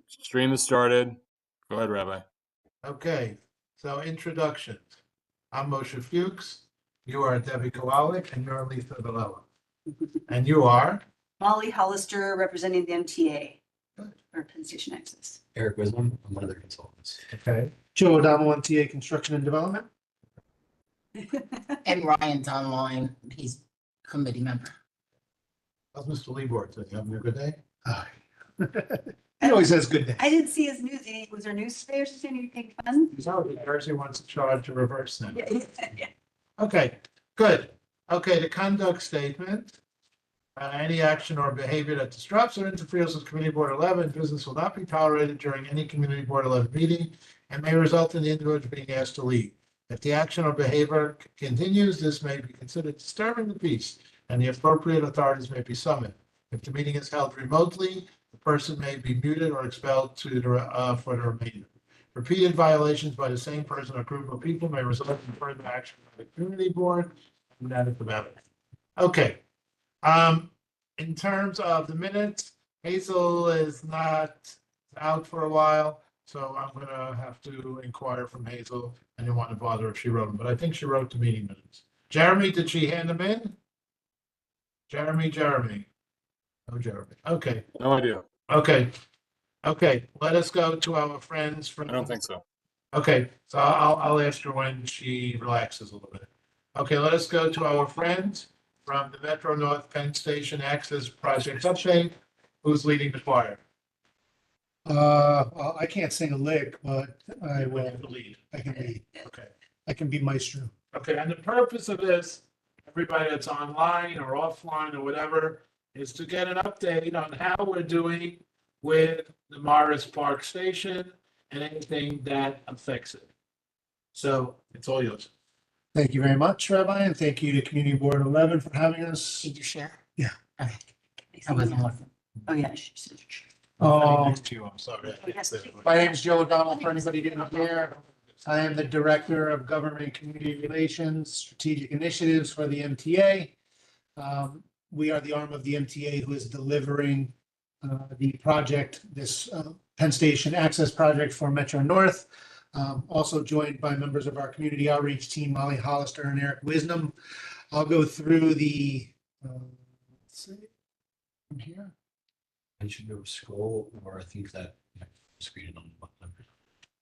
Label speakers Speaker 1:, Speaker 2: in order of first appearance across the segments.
Speaker 1: Stream has started. Go ahead, Rabbi.
Speaker 2: Okay, so introductions. I'm Moshe Fuchs. You are Debbie Kowalik and you're Lisa Villela. And you are?
Speaker 3: Molly Hollister, representing the MTA
Speaker 2: Good.
Speaker 3: or Penn Station Access.
Speaker 4: Eric Wisdom, I'm one of their consultants.
Speaker 2: Okay.
Speaker 5: Joe O'Donnell, MTA Construction and Development.
Speaker 6: And Ryan's online. He's committee member.
Speaker 2: How's Mr. Lebort? Did you have a good day?
Speaker 5: He always has good days.
Speaker 3: I didn't see his news. Was there news today or something? Anything fun?
Speaker 2: He's out. Jersey wants to charge to reverse them.
Speaker 3: Yeah.
Speaker 2: Okay, good. Okay, the conduct statement. Any action or behavior that disrupts or interferes with Community Board 11 business will not be tolerated during any Community Board 11 meeting and may result in the individual being asked to leave. If the action or behavior continues, this may be considered disturbing the peace and the appropriate authorities may be summoned. If the meeting is held remotely, the person may be muted or expelled for the remainder. Repeated violations by the same person or group of people may result in further action by the Community Board, and that is about it. Okay. In terms of the minutes, Hazel is not out for a while, so I'm gonna have to inquire from Hazel. I didn't want to bother if she wrote them, but I think she wrote the meeting minutes. Jeremy, did she hand them in? Jeremy. Oh, Jeremy. Okay,
Speaker 1: No idea.
Speaker 2: okay. Let us go to our friends from.
Speaker 1: I don't think so.
Speaker 2: Okay, so I'll ask her when she relaxes a little bit. Okay, let us go to our friends from the Metro North Penn Station Access Project update. Who's leading the choir?
Speaker 5: Well, I can't sing a lick, but I will.
Speaker 2: Lead.
Speaker 5: I can lead.
Speaker 2: Okay.
Speaker 5: I can be maestro.
Speaker 2: Okay, and the purpose of this, everybody that's online or offline or whatever, is to get an update on how we're doing with the Morris Park Station and anything that affects it. So it's all yours.
Speaker 5: Thank you very much, Rabbi, and thank you to Community Board 11 for having us.
Speaker 6: Did you share?
Speaker 5: Yeah.
Speaker 6: Okay. I wasn't looking.
Speaker 3: Oh, yeah. she said-
Speaker 2: Next to you, I'm sorry.
Speaker 5: My name is Joe O'Donnell, for anybody who didn't hear. I am the Director of Government and Community Relations, Strategic Initiatives for the MTA. We are the arm of the MTA who is delivering the project, this Penn Station Access Project for Metro North. Also joined by members of our community outreach team, Molly Hollister and Eric Wisdom. I'll go through the, let's see, from here.
Speaker 4: I should go scroll, or I think that screen it on the button.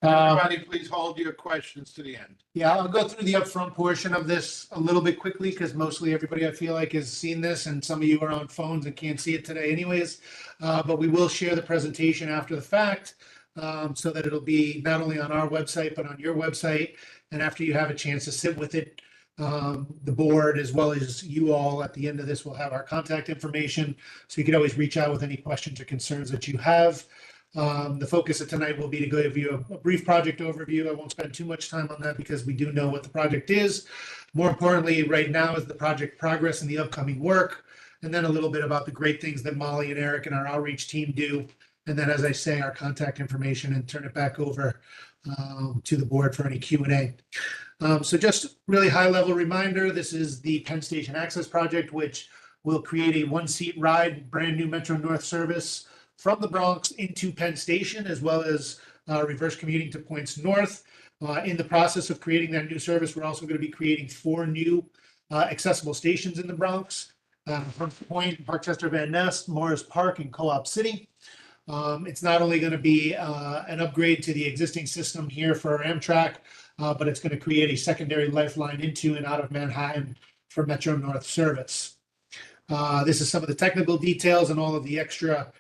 Speaker 2: Everybody, please hold your questions to the end.
Speaker 5: Yeah, I'll go through the upfront portion of this a little bit quickly because mostly everybody I feel like has seen this and some of you are on phones and can't see it today anyways. But we will share the presentation after the fact so that it'll be not only on our website, but on your website. And after you have a chance to sit with it, the board, as well as you all at the end of this, will have our contact information. So you can always reach out with any questions or concerns that you have. The focus of tonight will be to give you a brief project overview. I won't spend too much time on that because we do know what the project is. More importantly, right now is the project progress and the upcoming work, and then a little bit about the great things that Molly and Eric and our outreach team do. And then, as I say, our contact information, and turn it back over to the board for any Q&A. So just really high level reminder, this is the Penn Station Access Project, which will create a one-seat ride, brand new Metro North service from the Bronx into Penn Station, as well as reverse commuting to points north. In the process of creating that new service, we're also going to be creating 4 new accessible stations in the Bronx. Front Point, Parkchester Van Nest, Morris Park, and Co-op City. It's not only going to be an upgrade to the existing system here for Amtrak, but it's going to create a secondary lifeline into and out of Manhattan for Metro North service. This is some of the technical details and all of the extra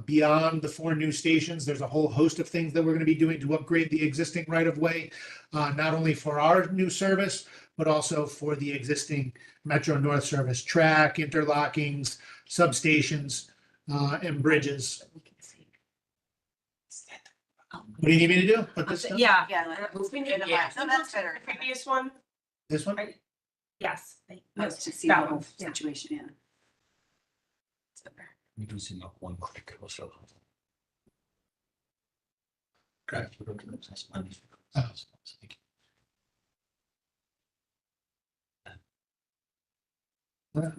Speaker 5: beyond the 4 new stations. There's a whole host of things that we're going to be doing to upgrade the existing right-of-way, not only for our new service, but also for the existing Metro North service, track, interlockings, substations, and bridges. What do you need me to do? Put this down?
Speaker 7: Yeah.
Speaker 3: Yeah.
Speaker 7: Yeah.
Speaker 3: No, that's better.
Speaker 7: The previous one,
Speaker 5: This one?
Speaker 7: yes.
Speaker 3: Most to see
Speaker 7: That
Speaker 3: the whole
Speaker 7: one, yeah.
Speaker 3: situation, yeah.
Speaker 4: You can zoom up one click. I'll show.
Speaker 5: Okay.
Speaker 4: Oh.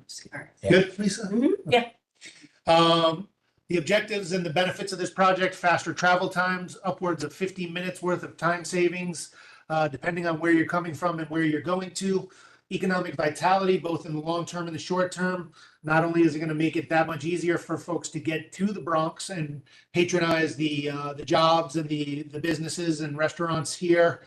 Speaker 5: Good, Lisa?
Speaker 7: Mhm, yeah.
Speaker 5: The The objectives and the benefits of this project: faster travel times, upwards of 50 minutes worth of time savings, depending on where you're coming from and where you're going to. Economic vitality, both in the long term and the short term. Not only is it going to make it that much easier for folks to get to the Bronx and patronize the jobs and the businesses and restaurants here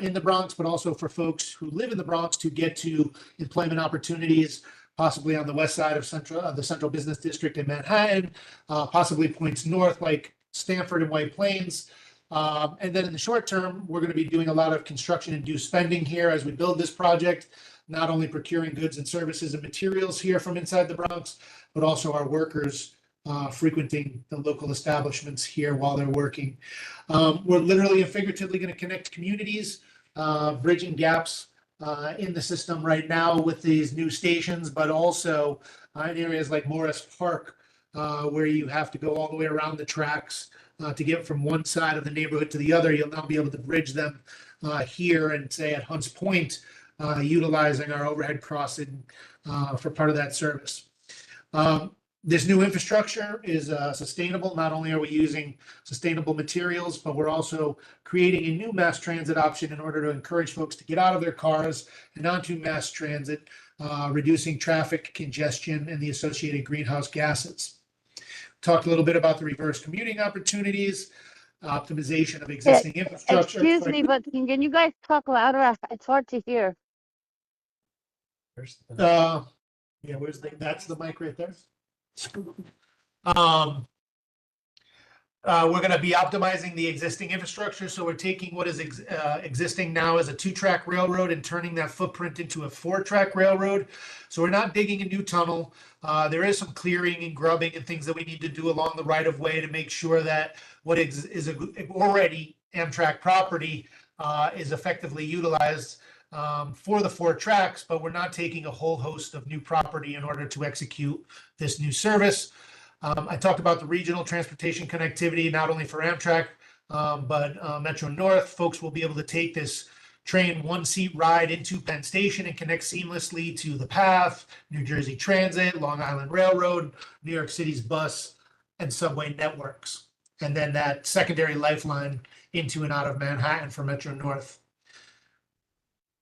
Speaker 5: in the Bronx, but also for folks who live in the Bronx to get to employment opportunities, possibly on the west side of the Central Business District in Manhattan, possibly points north like Stanford and White Plains. And then in the short term, we're going to be doing a lot of construction induced spending here as we build this project, not only procuring goods and services and materials here from inside the Bronx, but also our workers frequenting the local establishments here while they're working. We're literally and figuratively going to connect communities, bridging gaps in the system right now with these new stations, but also in areas like Morris Park, where you have to go all the way around the tracks to get from one side of the neighborhood to the other. You'll now be able to bridge them here and say at Hunts Point, utilizing our overhead crossing for part of that service. This new infrastructure is sustainable. Not only are we using sustainable materials, but we're also creating a new mass transit option in order to encourage folks to get out of their cars and onto mass transit, reducing traffic congestion and the associated greenhouse gases. Talked a little bit about the reverse commuting opportunities, optimization of existing infrastructure.
Speaker 7: Excuse me, but can you guys talk louder? It's hard to hear.
Speaker 5: Yeah, that's the mic right there. We're going to be optimizing the existing infrastructure. So we're taking what is existing now as a 2-track railroad and turning that footprint into a 4-track railroad. So we're not digging a new tunnel. There is some clearing and grubbing and things that we need to do along the right of way to make sure that what is already Amtrak property is effectively utilized for the 4 tracks, but we're not taking a whole host of new property in order to execute this new service. I talked about the regional transportation connectivity, not only for Amtrak, but Metro North. Folks will be able to take this train 1-seat ride into Penn Station and connect seamlessly to the PATH, New Jersey Transit, Long Island Railroad, New York City's bus and subway networks, and then that secondary lifeline into and out of Manhattan for Metro North.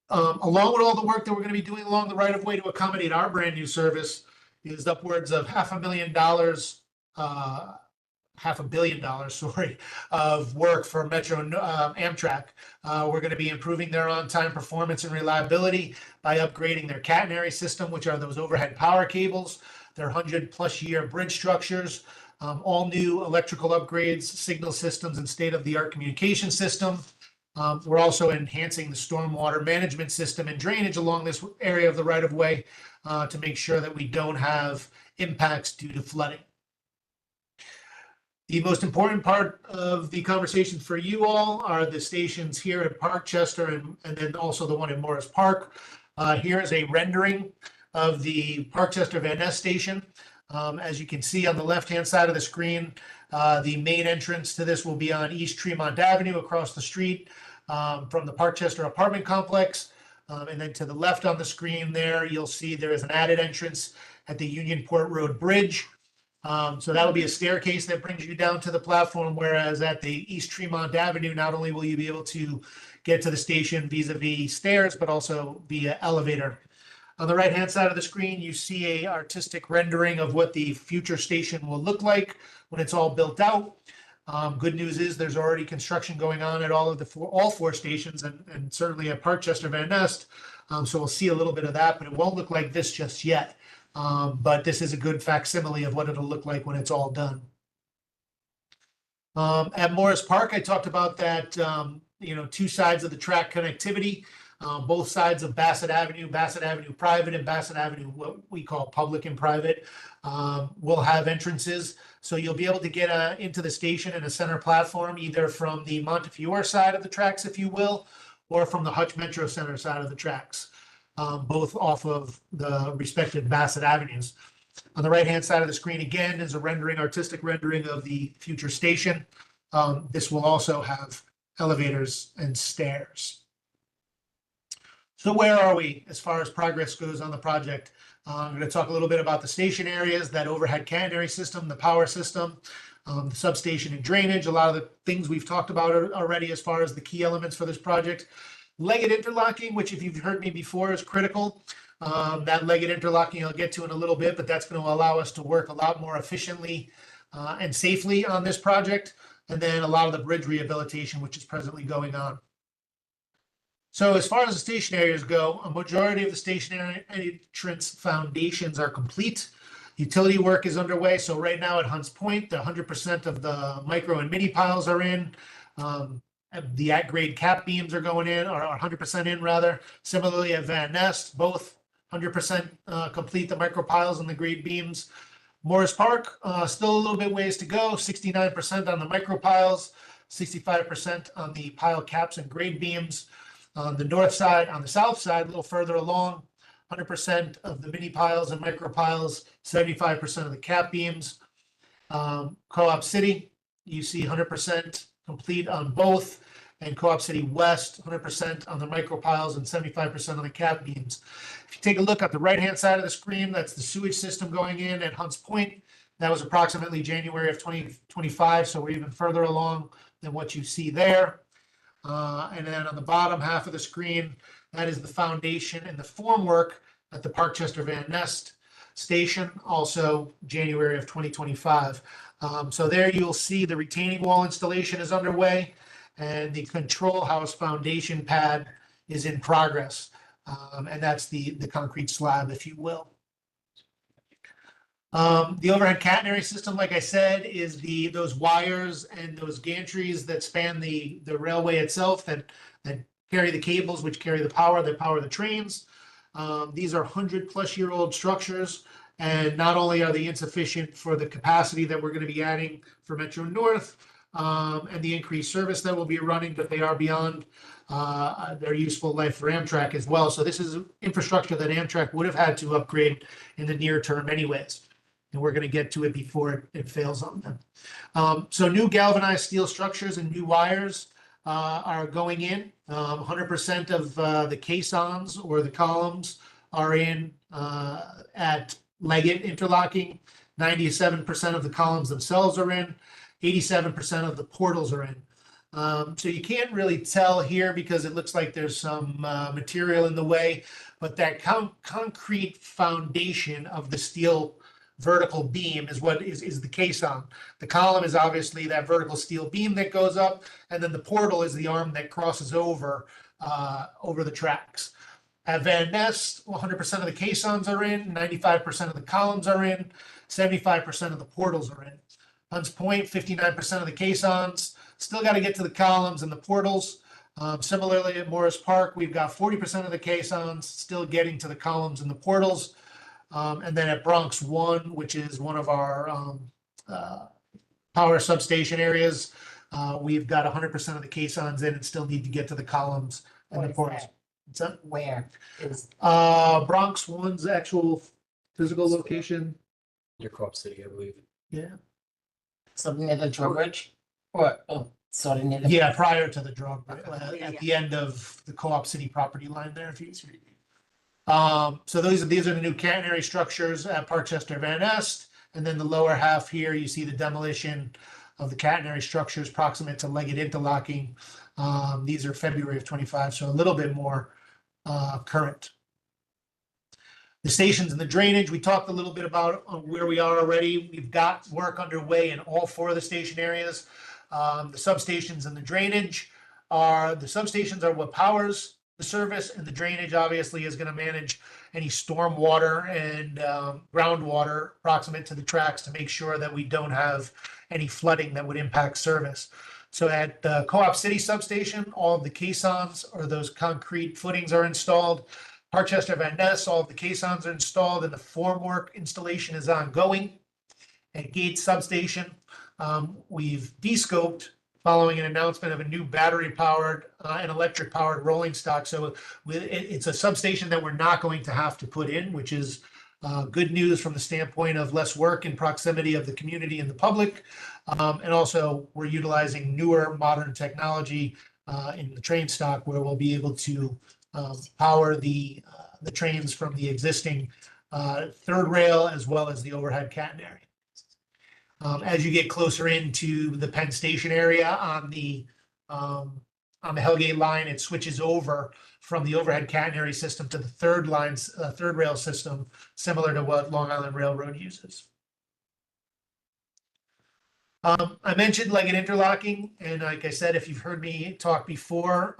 Speaker 5: Along with all the work that we're going to be doing along the right of way to accommodate our brand new service is upwards of $500 million, $500 million, sorry, of work for Metro Amtrak. We're going to be improving their on-time performance and reliability by upgrading their catenary system, which are those overhead power cables, their 100+ year bridge structures, all new electrical upgrades, signal systems, and state-of-the-art communication system. We're also enhancing the stormwater management system and drainage along this area of the right-of-way to make sure that we don't have impacts due to flooding. The most important part of the conversation for you all are the stations here at Parkchester and then also the one in Morris Park. Here is a rendering of the Parkchester Van Ness station. As you can see on the left-hand side of the screen, the main entrance to this will be on East Tremont Avenue across the street from the Parkchester apartment complex. And then to the left on the screen there, you'll see there is an added entrance at the Unionport Road Bridge. So that'll be a staircase that brings you down to the platform, whereas at the East Tremont Avenue, not only will you be able to get to the station vis-a-vis stairs, but also via elevator. On the right-hand side of the screen, you see an artistic rendering of what the future station will look like when it's all built out. Good news is there's already construction going on at all 4 stations and certainly at Parkchester Van Ness. So we'll see a little bit of that, but it won't look like this just yet. But this is a good facsimile of what it'll look like when it's all done. At Morris Park, I talked about that, 2 sides of the track connectivity. Both sides of Bassett Avenue Private and Bassett Avenue, what we call public and private, will have entrances. So you'll be able to get into the station in a center platform, either from the Montefiore side of the tracks, if you will, or from the Hutch Metro Center side of the tracks, both off of the respective Bassett Avenues. On the right-hand side of the screen, again, is a artistic rendering of the future station. This will also have elevators and stairs. So where are we as far as progress goes on the project? I'm going to talk a little bit about the station areas, that overhead catenary system, the power system, the substation and drainage, a lot of the things we've talked about already as far as the key elements for this project. Legged interlocking, which if you've heard me before is critical. That legged interlocking I'll get to in a little bit, but that's going to allow us to work a lot more efficiently and safely on this project. And then a lot of the bridge rehabilitation, which is presently going on. So as far as the station areas go, a majority of the station entrance foundations are complete. Utility work is underway. So right now at Hunts Point, the 100% of the micro and mini piles are in. The at-grade cap beams are going in, or 100% in rather. Similarly at Van Nest, both 100% complete the micro piles and the grade beams. Morris Park, still a little bit ways to go. 69% on the micro piles, 65% on the pile caps and grade beams. On the north side, on the south side, a little further along, 100% of the mini piles and micro piles, 75% of the cap beams. Co-op City, you see 100% complete on both, and Co-op City West, 100% on the micro piles and 75% on the cap beams. If you take a look at the right-hand side of the screen, that's the sewage system going in at Hunts Point. That was approximately January of 2025, so we're even further along than what you see there. And then on the bottom half of the screen, that is the foundation and the formwork at the Parkchester Van Nest station, also January of 2025. So there you'll see the retaining wall installation is underway and the control house foundation pad is in progress. And that's the concrete slab, if you will. The overhead catenary system, like I said, is those wires and those gantries that span the railway itself that carry the cables, which carry the power that power the trains. These are 100-plus-year-old structures, and not only are they insufficient for the capacity that we're going to be adding for Metro North and the increased service that will be running, but they are beyond their useful life for Amtrak as well. So this is infrastructure that Amtrak would have had to upgrade in the near term anyways. And we're going to get to it before it fails on them. So new galvanized steel structures and new wires are going in. 100% of the caissons or the columns are in at Leggett interlocking. 97% of the columns themselves are in. 87% of the portals are in. So you can't really tell here because it looks like there's some material in the way, but that concrete foundation of the steel vertical beam is what is the caisson. The column is obviously that vertical steel beam that goes up, and then the portal is the arm that crosses over the tracks. At Van Nest, 100% of the caissons are in, 95% of the columns are in, 75% of the portals are in. Hunts Point, 59% of the caissons. Still got to get to the columns and the portals. Similarly at Morris Park, we've got 40% of the caissons still getting to the columns and the portals. And then at Bronx 1, which is one of our power substation areas, we've got 100% of the caissons in and still need to get to the columns and
Speaker 6: What
Speaker 5: the
Speaker 6: is
Speaker 5: portals.
Speaker 6: that?
Speaker 5: What's that?
Speaker 6: Where is,
Speaker 5: Bronx 1's actual physical location.
Speaker 4: Your Co-op City, I believe.
Speaker 5: Yeah.
Speaker 6: so near the drawbridge? Or, sort of near the.
Speaker 5: Yeah, prior to the drug,
Speaker 3: Yeah,
Speaker 5: at the end of the Co-op City property line there, if you see. So these are the new catenary structures at Parkchester Van Nest. And then the lower half here, you see the demolition of the catenary structures proximate to Leggett interlocking. These are February of 25, so a little bit more current. The stations and the drainage, we talked a little bit about where we are already. We've got work underway in all 4 of the station areas. The substations and the drainage the substations are what powers the service, and the drainage obviously is going to manage any storm water and groundwater proximate to the tracks to make sure that we don't have any flooding that would impact service. So at the Co-op City substation, all of the caissons or those concrete footings are installed. Parkchester Van Ness, all of the caissons are installed and the formwork installation is ongoing. At Gates substation, we've de-scoped following an announcement of a new battery-powered and electric-powered rolling stock. So it's a substation that we're not going to have to put in, which is good news from the standpoint of less work in proximity of the community and the public. And also, we're utilizing newer modern technology in the train stock where we'll be able to power the trains from the existing third rail as well as the overhead catenary. As you get closer into the Penn Station area on the Hellgate line, it switches over from the overhead catenary system to the third rail system, similar to what Long Island Railroad uses. I mentioned Leggett interlocking, and like I said, if you've heard me talk before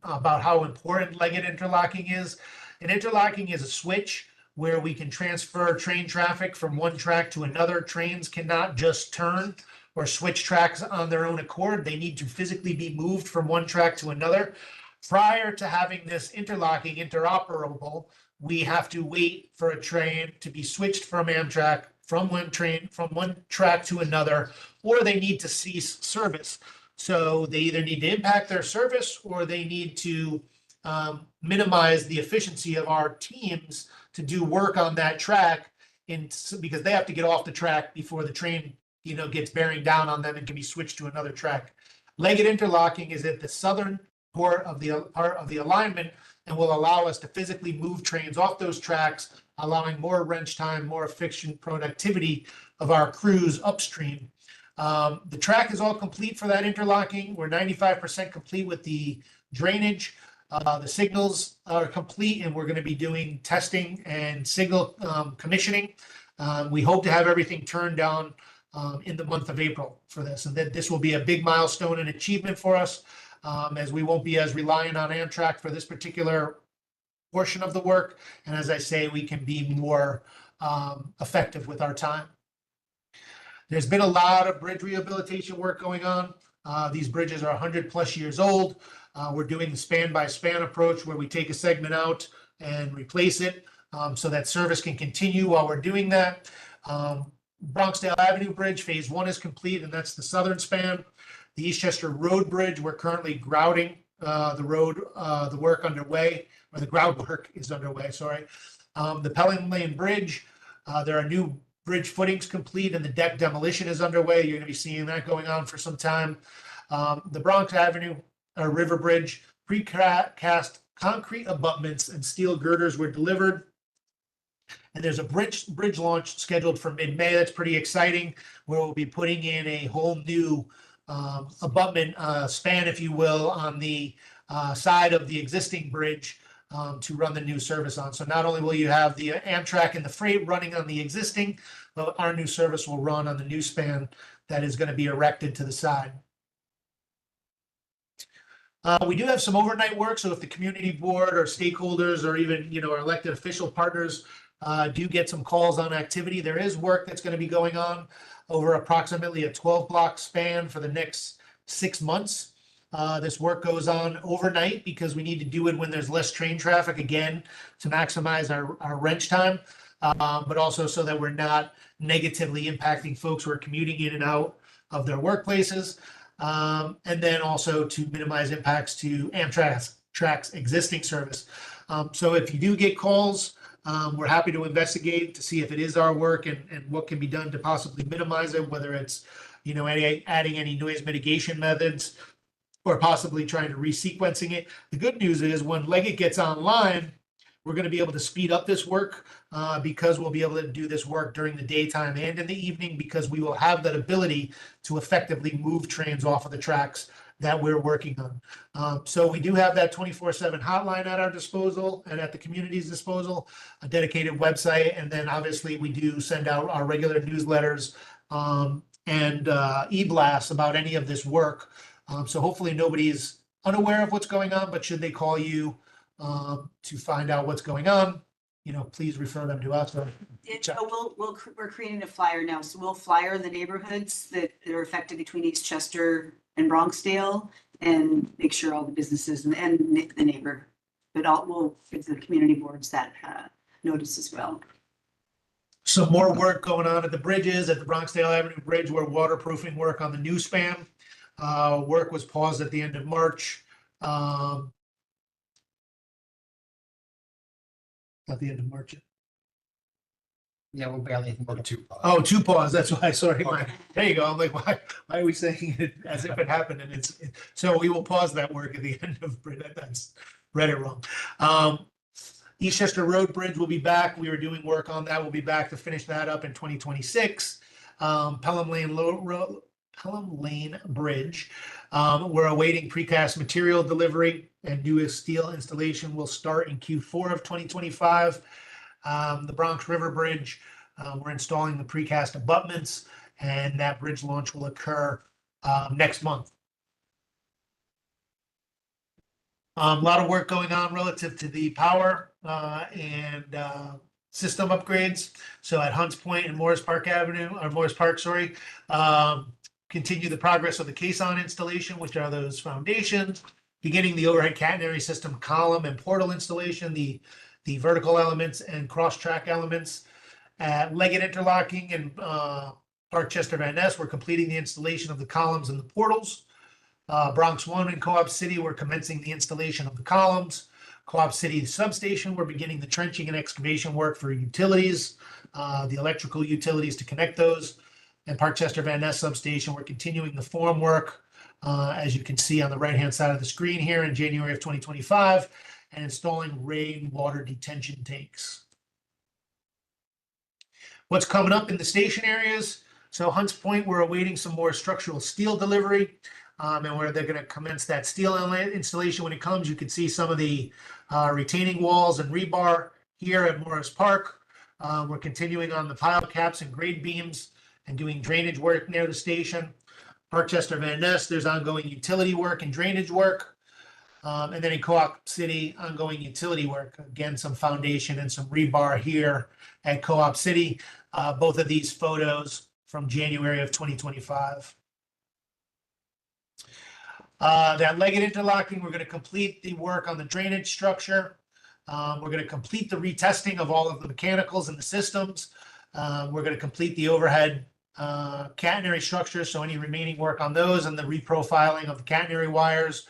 Speaker 5: about how important Leggett interlocking is, an interlocking is a switch where we can transfer train traffic from one track to another. Trains cannot just turn or switch tracks on their own accord. They need to physically be moved from one track to another. Prior to having this interlocking interoperable, we have to wait for a train to be switched from Amtrak from one track to another, or they need to cease service. So they either need to impact their service or they need to minimize the efficiency of our teams to do work on that track because they have to get off the track before the train, gets bearing down on them and can be switched to another track. Leggett interlocking is at the southern part of the alignment and will allow us to physically move trains off those tracks, allowing more wrench time, more efficient productivity of our crews upstream. The track is all complete for that interlocking. We're 95% complete with the drainage. The signals are complete, and we're going to be doing testing and signal commissioning. We hope to have everything turned down in the month of April for this, and that this will be a big milestone and achievement for us, as we won't be as reliant on Amtrak for this particular portion of the work. And as I say, we can be more effective with our time. There's been a lot of bridge rehabilitation work going on. These bridges are 100+ years old. We're doing the span by span approach where we take a segment out and replace it so that service can continue while we're doing that. Bronxdale Avenue Bridge, phase 1 is complete, and that's the southern span. The Eastchester Road Bridge, we're currently grouting the road, the work underway, or the grout work is underway, sorry. The Pelham Lane Bridge, there are new bridge footings complete and the deck demolition is underway. You're going to be seeing that going on for some time. The Bronx Avenue River Bridge, precast concrete abutments and steel girders were delivered. And there's a bridge launch scheduled for mid-May. That's pretty exciting, where we'll be putting in a whole new abutment span, if you will, on the side of the existing bridge to run the new service on. So not only will you have the Amtrak and the freight running on the existing, but our new service will run on the new span that is going to be erected to the side. We do have some overnight work, so if the community board or stakeholders or even our elected official partners do get some calls on activity, there is work that's going to be going on over approximately a 12-block span for the next 6 months. This work goes on overnight because we need to do it when there's less train traffic, again, to maximize our wrench time, but also so that we're not negatively impacting folks who are commuting in and out of their workplaces. And then also to minimize impacts to Amtrak's existing service. So if you do get calls, we're happy to investigate to see if it is our work and what can be done to possibly minimize it, whether it's, adding any noise mitigation methods or possibly trying to resequencing it. The good news is when Leggett gets online, we're going to be able to speed up this work because we'll be able to do this work during the daytime and in the evening, because we will have that ability to effectively move trains off of the tracks that we're working on. So we do have that 24/7 hotline at our disposal and at the community's disposal, a dedicated website, and then obviously we do send out our regular newsletters and e-blasts about any of this work. So hopefully nobody's unaware of what's going on, but should they call you to find out what's going on, please refer them to us.
Speaker 3: We're creating a flyer now, so we'll flyer the neighborhoods that are affected between Eastchester and Bronxdale and make sure all the businesses and the neighbor, but we'll give the community boards that notice as well.
Speaker 5: Some more work going on at the bridges, at the Bronxdale Avenue Bridge, where waterproofing work on the new span. Work was paused at the end of March. At the end of March.
Speaker 6: Yeah, we're barely.
Speaker 4: Or two.
Speaker 5: Oh, 2 pause. That's why. Sorry. There you go. I'm like, why are we saying it as if it happened? And so we will pause that work at the end of. That's read it wrong. Eastchester Road Bridge will be back. We were doing work on that. We'll be back to finish that up in 2026. Pelham Lane Bridge. We're awaiting precast material delivery, and new steel installation will start in Q4 of 2025. The Bronx River Bridge, we're installing the precast abutments, and that bridge launch will occur next month. A lot of work going on relative to the power and system upgrades. So at Hunts Point and Morris Park, continue the progress of the caisson installation, which are those foundations, beginning the overhead catenary system column and portal installation, the vertical elements and cross-track elements. At Leggett Interlocking and Park Chester Van Ness, we're completing the installation of the columns and the portals. Bronx One and Co-op City, we're commencing the installation of the columns. Co-op City substation, we're beginning the trenching and excavation work for utilities, the electrical utilities to connect those. And Park Chester Van Ness substation, we're continuing the form work, as you can see on the right-hand side of the screen here in January of 2025, and installing rainwater detention tanks. What's coming up in the station areas? So Hunts Point, we're awaiting some more structural steel delivery. And where they're going to commence that steel installation when it comes. You can see some of the retaining walls and rebar here at Morris Park. We're continuing on the pile caps and grade beams and doing drainage work near the station. Park Chester Van Ness, there's ongoing utility work and drainage work. And then in Co-op City, ongoing utility work. Again, some foundation and some rebar here at Co-op City. Both of these photos from January of 2025. That Leggett Interlocking, we're going to complete the work on the drainage structure. We're going to complete the retesting of all of the mechanicals and the systems. We're going to complete the overhead catenary structure, so any remaining work on those and the reprofiling of the catenary wires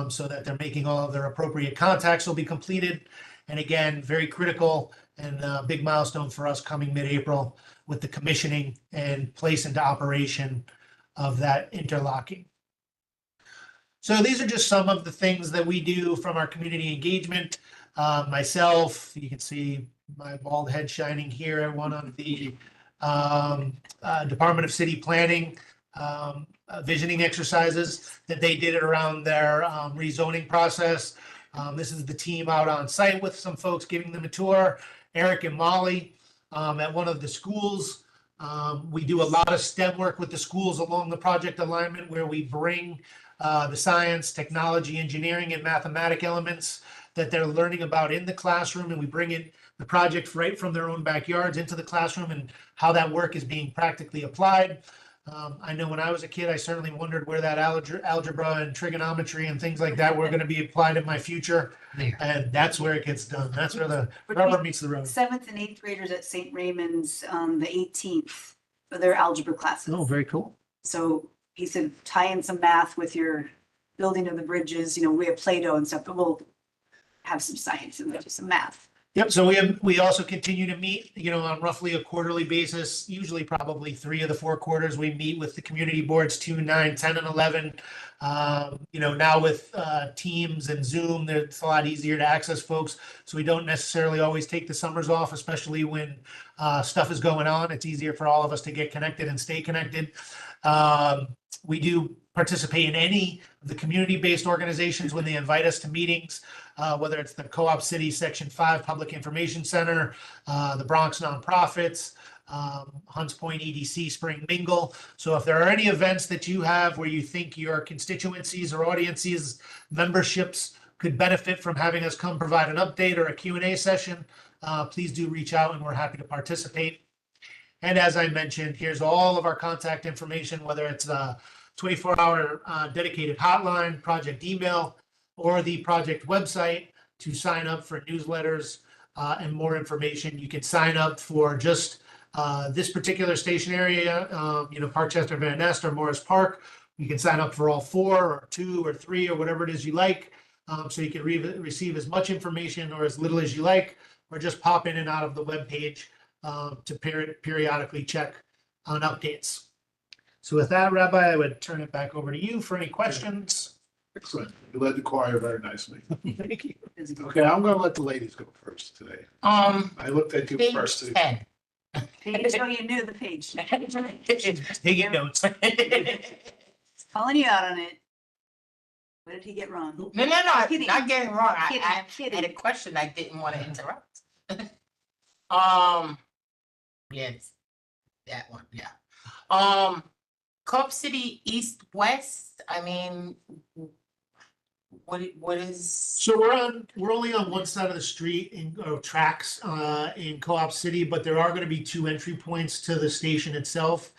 Speaker 5: so that they're making all of their appropriate contacts will be completed. And again, very critical and a big milestone for us coming mid-April with the commissioning and place into operation of that interlocking. So these are just some of the things that we do from our community engagement. Myself, you can see my bald head shining here at one of the Department of City Planning visioning exercises that they did around their rezoning process. This is the team out on site with some folks giving them a tour. Eric and Molly at one of the schools. We do a lot of STEM work with the schools along the project alignment where we bring the science, technology, engineering, and mathematic elements that they're learning about in the classroom, and we bring in the project right from their own backyards into the classroom and how that work is being practically applied. I know when I was a kid, I certainly wondered where that algebra and trigonometry and things like that were going to be applied in my future, and that's where it gets done. That's where the rubber meets the road.
Speaker 3: 7th and 8th graders at St. Raymond's on the 18th for their algebra classes.
Speaker 5: Oh, very cool.
Speaker 3: So he said, tie in some math with your building of the bridges, we have Play-Doh and stuff, but we'll have some science and just some math.
Speaker 5: Yep. So we also continue to meet, on roughly a quarterly basis, usually probably 3 of the 4 quarters. We meet with the community boards 2, 9, 10, and 11. Now with Teams and Zoom, it's a lot easier to access folks. So we don't necessarily always take the summers off, especially when stuff is going on. It's easier for all of us to get connected and stay connected. We do participate in any of the community-based organizations when they invite us to meetings, whether it's the Co-op City Section 5 Public Information Center, the Bronx Nonprofits, Hunts Point EDC Spring Mingle. So if there are any events that you have where you think your constituencies or audiences, memberships could benefit from having us come provide an update or a Q&A session, please do reach out and we're happy to participate. And as I mentioned, here's all of our contact information, whether it's the 24-hour dedicated hotline, project email, or the project website to sign up for newsletters and more information. You can sign up for just this particular station area, Park Chester Van Ness or Morris Park. You can sign up for all 4 or 2 or 3 or whatever it is you like. So you can receive as much information or as little as you like, or just pop in and out of the web page to periodically check on updates. So with that, Rabbi, I would turn it back over to you for any questions.
Speaker 2: Excellent. You led the choir very nicely.
Speaker 5: Thank you.
Speaker 2: Okay, I'm gonna let the ladies go first today. I looked at you
Speaker 6: Page
Speaker 2: first. too.
Speaker 6: 10.
Speaker 3: Page, oh, you knew the page.
Speaker 5: Taking notes.
Speaker 3: Calling you out on it. What did he get wrong?
Speaker 6: No, not
Speaker 3: Kidding.
Speaker 6: getting wrong.
Speaker 3: Kidding,
Speaker 6: I had
Speaker 3: kidding.
Speaker 6: a question I didn't want to interrupt. Yes, that one, yeah. Co-op City East West, I mean, what is?
Speaker 5: So we're only on one side of the street in tracks in Co-op City, but there are going to be two entry points to the station itself.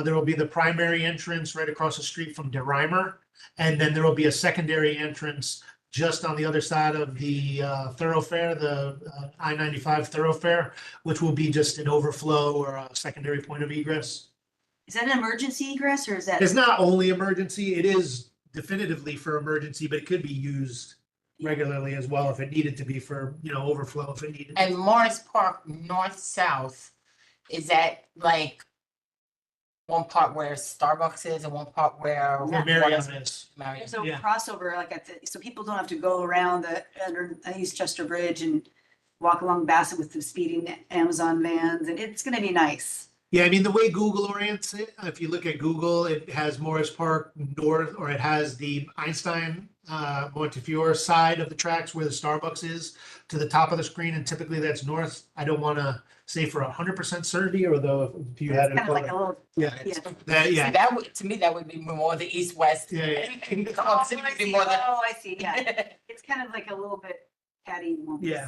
Speaker 5: There will be the primary entrance right across the street from DeRimer, and then there will be a secondary entrance just on the other side of the thoroughfare, the I-95 thoroughfare, which will be just an overflow or a secondary point of egress.
Speaker 3: Is that an emergency egress or is that?
Speaker 5: It's not only emergency, it is definitively for emergency, but it could be used regularly as well if it needed to be for, overflow if it needed.
Speaker 6: And Morris Park north-south, is that like one part where Starbucks is and one part where?
Speaker 5: Where Marriott is.
Speaker 6: Marriott.
Speaker 3: There's a
Speaker 5: Yeah.
Speaker 3: crossover like at the, so people don't have to go around the under East Chester Bridge and walk along Bassett with the speeding Amazon vans, and it's gonna be nice.
Speaker 5: Yeah, I mean, the way Google orients it, if you look at Google, it has Morris Park north, or it has the Einstein, Montefiore side of the tracks where the Starbucks is to the top of the screen, and typically that's north. I don't want to say for 100% certainty, or though if you had
Speaker 3: It's
Speaker 5: it.
Speaker 3: kind of like a little,
Speaker 5: Yeah,
Speaker 3: yeah.
Speaker 5: that, yeah,
Speaker 6: That would, to me, that would be more the east-west.
Speaker 5: yeah, yeah.
Speaker 6: Co-op City would be more the.
Speaker 3: Oh, I see, yeah. It's kind of like a little bit catty.
Speaker 5: Yeah.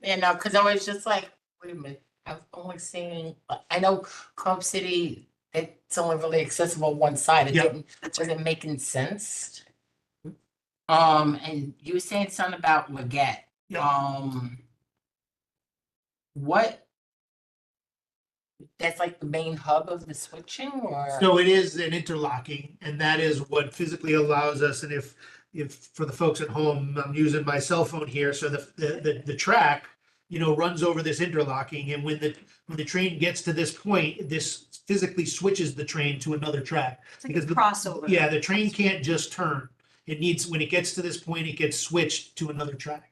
Speaker 6: You know, because I was just like, wait a minute, I've only seen, I know Co-op City, it's only really accessible one side. It
Speaker 5: Yeah.
Speaker 6: didn't, wasn't making sense. And you were saying something about Leggett.
Speaker 5: Yeah.
Speaker 6: What? That's like the main hub of the switching or?
Speaker 5: So it is an interlocking, and that is what physically allows us, and if for the folks at home, I'm using my cell phone here, so the track, runs over this interlocking, and when the train gets to this point, this physically switches the train to another track.
Speaker 3: It's like a
Speaker 5: Because the-
Speaker 3: crossover.
Speaker 5: Yeah, the train can't just turn. It needs, when it gets to this point, it gets switched to another track.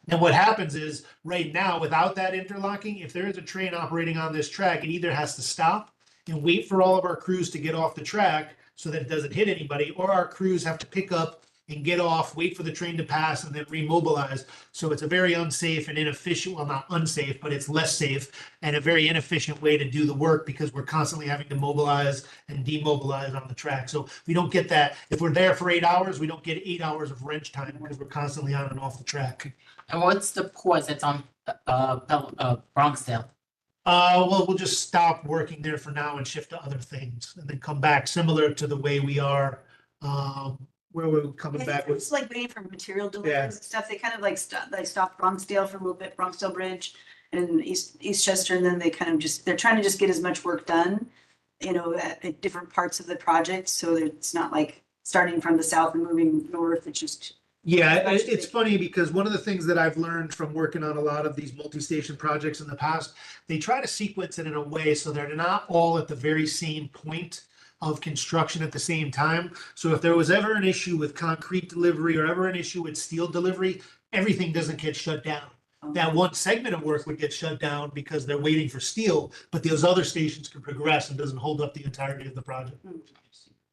Speaker 5: And what happens is, right now, without that interlocking, if there is a train operating on this track, it either has to stop and wait for all of our crews to get off the track so that it doesn't hit anybody, or our crews have to pick up and get off, wait for the train to pass, and then remobilize. So it's a very unsafe and inefficient, well, not unsafe, but it's less safe and a very inefficient way to do the work because we're constantly having to mobilize and demobilize on the track. So we don't get that. If we're there for 8 hours, we don't get 8 hours of wrench time because we're constantly on and off the track.
Speaker 6: And what's the pause that's on, Bronxdale?
Speaker 5: Well, we'll just stop working there for now and shift to other things and then come back similar to the way we are, where we're coming back with.
Speaker 3: It's like waiting for material deliveries and stuff. They kind of like stopped Bronxdale for a little bit, Bronxdale Bridge and East Chester, and then they kind of they're trying to just get as much work done, at different parts of the project. So that it's not like starting from the south and moving north. It's just.
Speaker 5: Yeah, it's funny because one of the things that I've learned from working on a lot of these multi-station projects in the past, they try to sequence it in a way so they're not all at the very same point of construction at the same time. So if there was ever an issue with concrete delivery or ever an issue with steel delivery, everything doesn't get shut down. That one segment of work would get shut down because they're waiting for steel, but those other stations can progress and doesn't hold up the entirety of the project.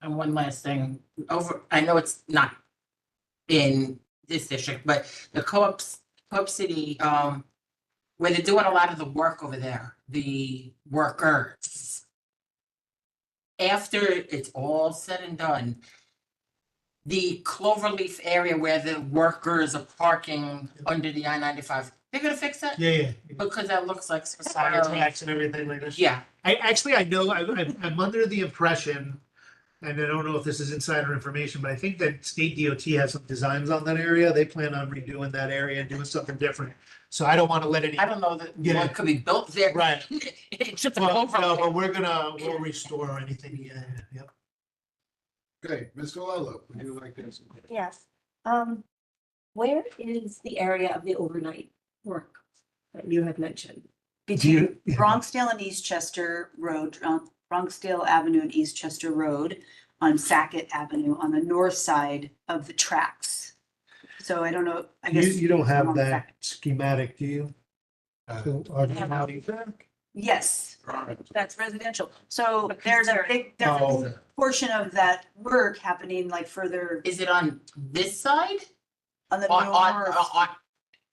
Speaker 6: And one last thing, I know it's not in this district, but the Co-op City, where they're doing a lot of the work over there, the workers. After it's all said and done, the Cloverleaf area where the workers are parking under the I-95, they're gonna fix that?
Speaker 5: Yeah.
Speaker 6: Because that looks like.
Speaker 5: Fire tracks and everything like this.
Speaker 6: Yeah,
Speaker 5: I know, I'm under the impression, and I don't know if this is insider information, but I think that state DOT has some designs on that area. They plan on redoing that area and doing something different. So I don't want to let any.
Speaker 6: I don't know that
Speaker 5: Yeah.
Speaker 6: one could be built there.
Speaker 5: Right.
Speaker 6: It's just a
Speaker 5: Well, no,
Speaker 6: Cloverleaf.
Speaker 5: but we'll restore anything. Yeah, yep.
Speaker 2: Okay, Mr. Lello, would you like to?
Speaker 8: Yes. Where is the area of the overnight work that you had mentioned?
Speaker 3: Between Bronxdale and East Chester Road, Bronxdale Avenue and East Chester Road, on Sackett Avenue on the north side of the tracks. So I don't know, I guess.
Speaker 5: You don't have
Speaker 3: along
Speaker 5: that
Speaker 3: Sackett.
Speaker 5: schematic, do you? So, are you
Speaker 3: Yeah.
Speaker 5: having that?
Speaker 3: Yes, that's residential. So there's a big, there's
Speaker 5: Oh.
Speaker 3: a portion of that work happening like further
Speaker 6: Is it on this side?
Speaker 3: on the
Speaker 6: On,
Speaker 3: north.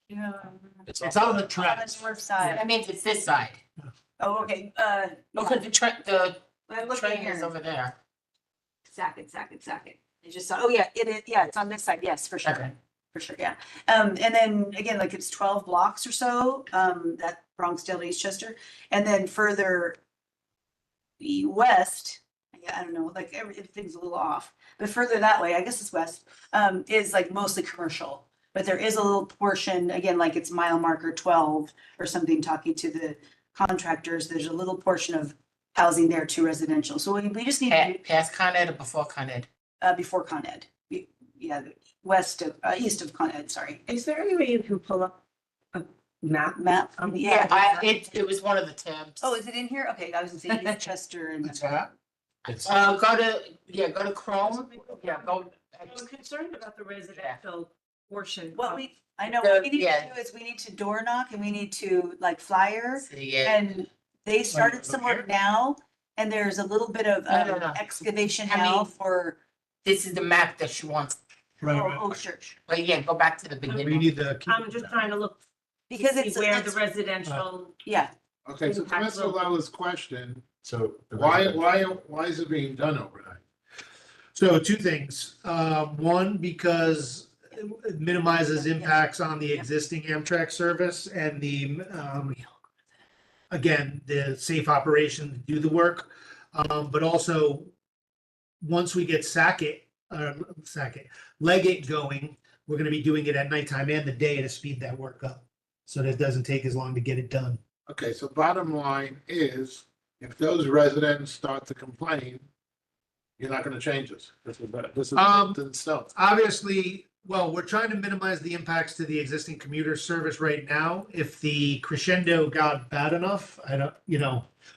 Speaker 3: Yeah.
Speaker 5: It's on the
Speaker 3: On
Speaker 5: tracks.
Speaker 3: the north side.
Speaker 6: that means it's this side.
Speaker 3: Oh, okay,
Speaker 6: Because the
Speaker 3: I'm looking
Speaker 6: train is
Speaker 3: here.
Speaker 6: over there.
Speaker 3: Sackett. I just saw, oh yeah, it is, yeah, it's on this side, yes, for sure.
Speaker 6: Okay.
Speaker 3: For sure, yeah. And then again, like it's 12 blocks or so, that Bronxdale to Eastchester. And then further west, yeah, I don't know, like everything's a little off, but further that way, I guess it's west, is like mostly commercial. But there is a little portion, again, like it's mile marker 12 or something, talking to the contractors, there's a little portion of housing there to residential. So we just need to,
Speaker 6: Past Con Ed or before Con Ed?
Speaker 3: before Con Ed. Yeah, east of Con Ed, sorry.
Speaker 8: Is there any way you can pull up a map?
Speaker 3: Map,
Speaker 6: Yeah,
Speaker 3: yeah.
Speaker 6: it was one of the tabs.
Speaker 3: Oh, is it in here? Okay, I was gonna say Chester and.
Speaker 2: What's that?
Speaker 6: Go to Chrome. Yeah, go.
Speaker 8: I'm concerned about the residential portion.
Speaker 3: What I know,
Speaker 6: The-
Speaker 3: what we need
Speaker 6: yeah.
Speaker 3: to do is we need to door knock and we need to like flyer.
Speaker 6: Yeah.
Speaker 3: And they started some work now and there's a little bit of
Speaker 6: No.
Speaker 3: excavation
Speaker 6: I
Speaker 3: now
Speaker 6: mean-
Speaker 3: for,
Speaker 6: This is the map that she wants.
Speaker 3: oh, sure.
Speaker 6: But yeah, go back to the
Speaker 5: We
Speaker 6: beginning.
Speaker 5: need the.
Speaker 8: I'm just trying to look.
Speaker 3: Because
Speaker 8: see
Speaker 3: it's,
Speaker 8: where the
Speaker 3: it's,
Speaker 8: residential.
Speaker 3: yeah,
Speaker 2: Okay, so to
Speaker 8: Impact
Speaker 2: Ms.
Speaker 8: will-
Speaker 2: Vallella's question,
Speaker 4: So.
Speaker 2: why is it being done overnight?
Speaker 5: So two things. One, because it minimizes impacts on the existing Amtrak service and the, again, the safe operation to do the work. But also, once we get Leggett going, we're gonna be doing it at nighttime and the day to speed that work up. So that it doesn't take as long to get it done.
Speaker 2: Okay, so bottom line is, if those residents start to complain, you're not gonna change this. This is in stone.
Speaker 5: Obviously, well, we're trying to minimize the impacts to the existing commuter service right now. If the crescendo got bad enough, I don't,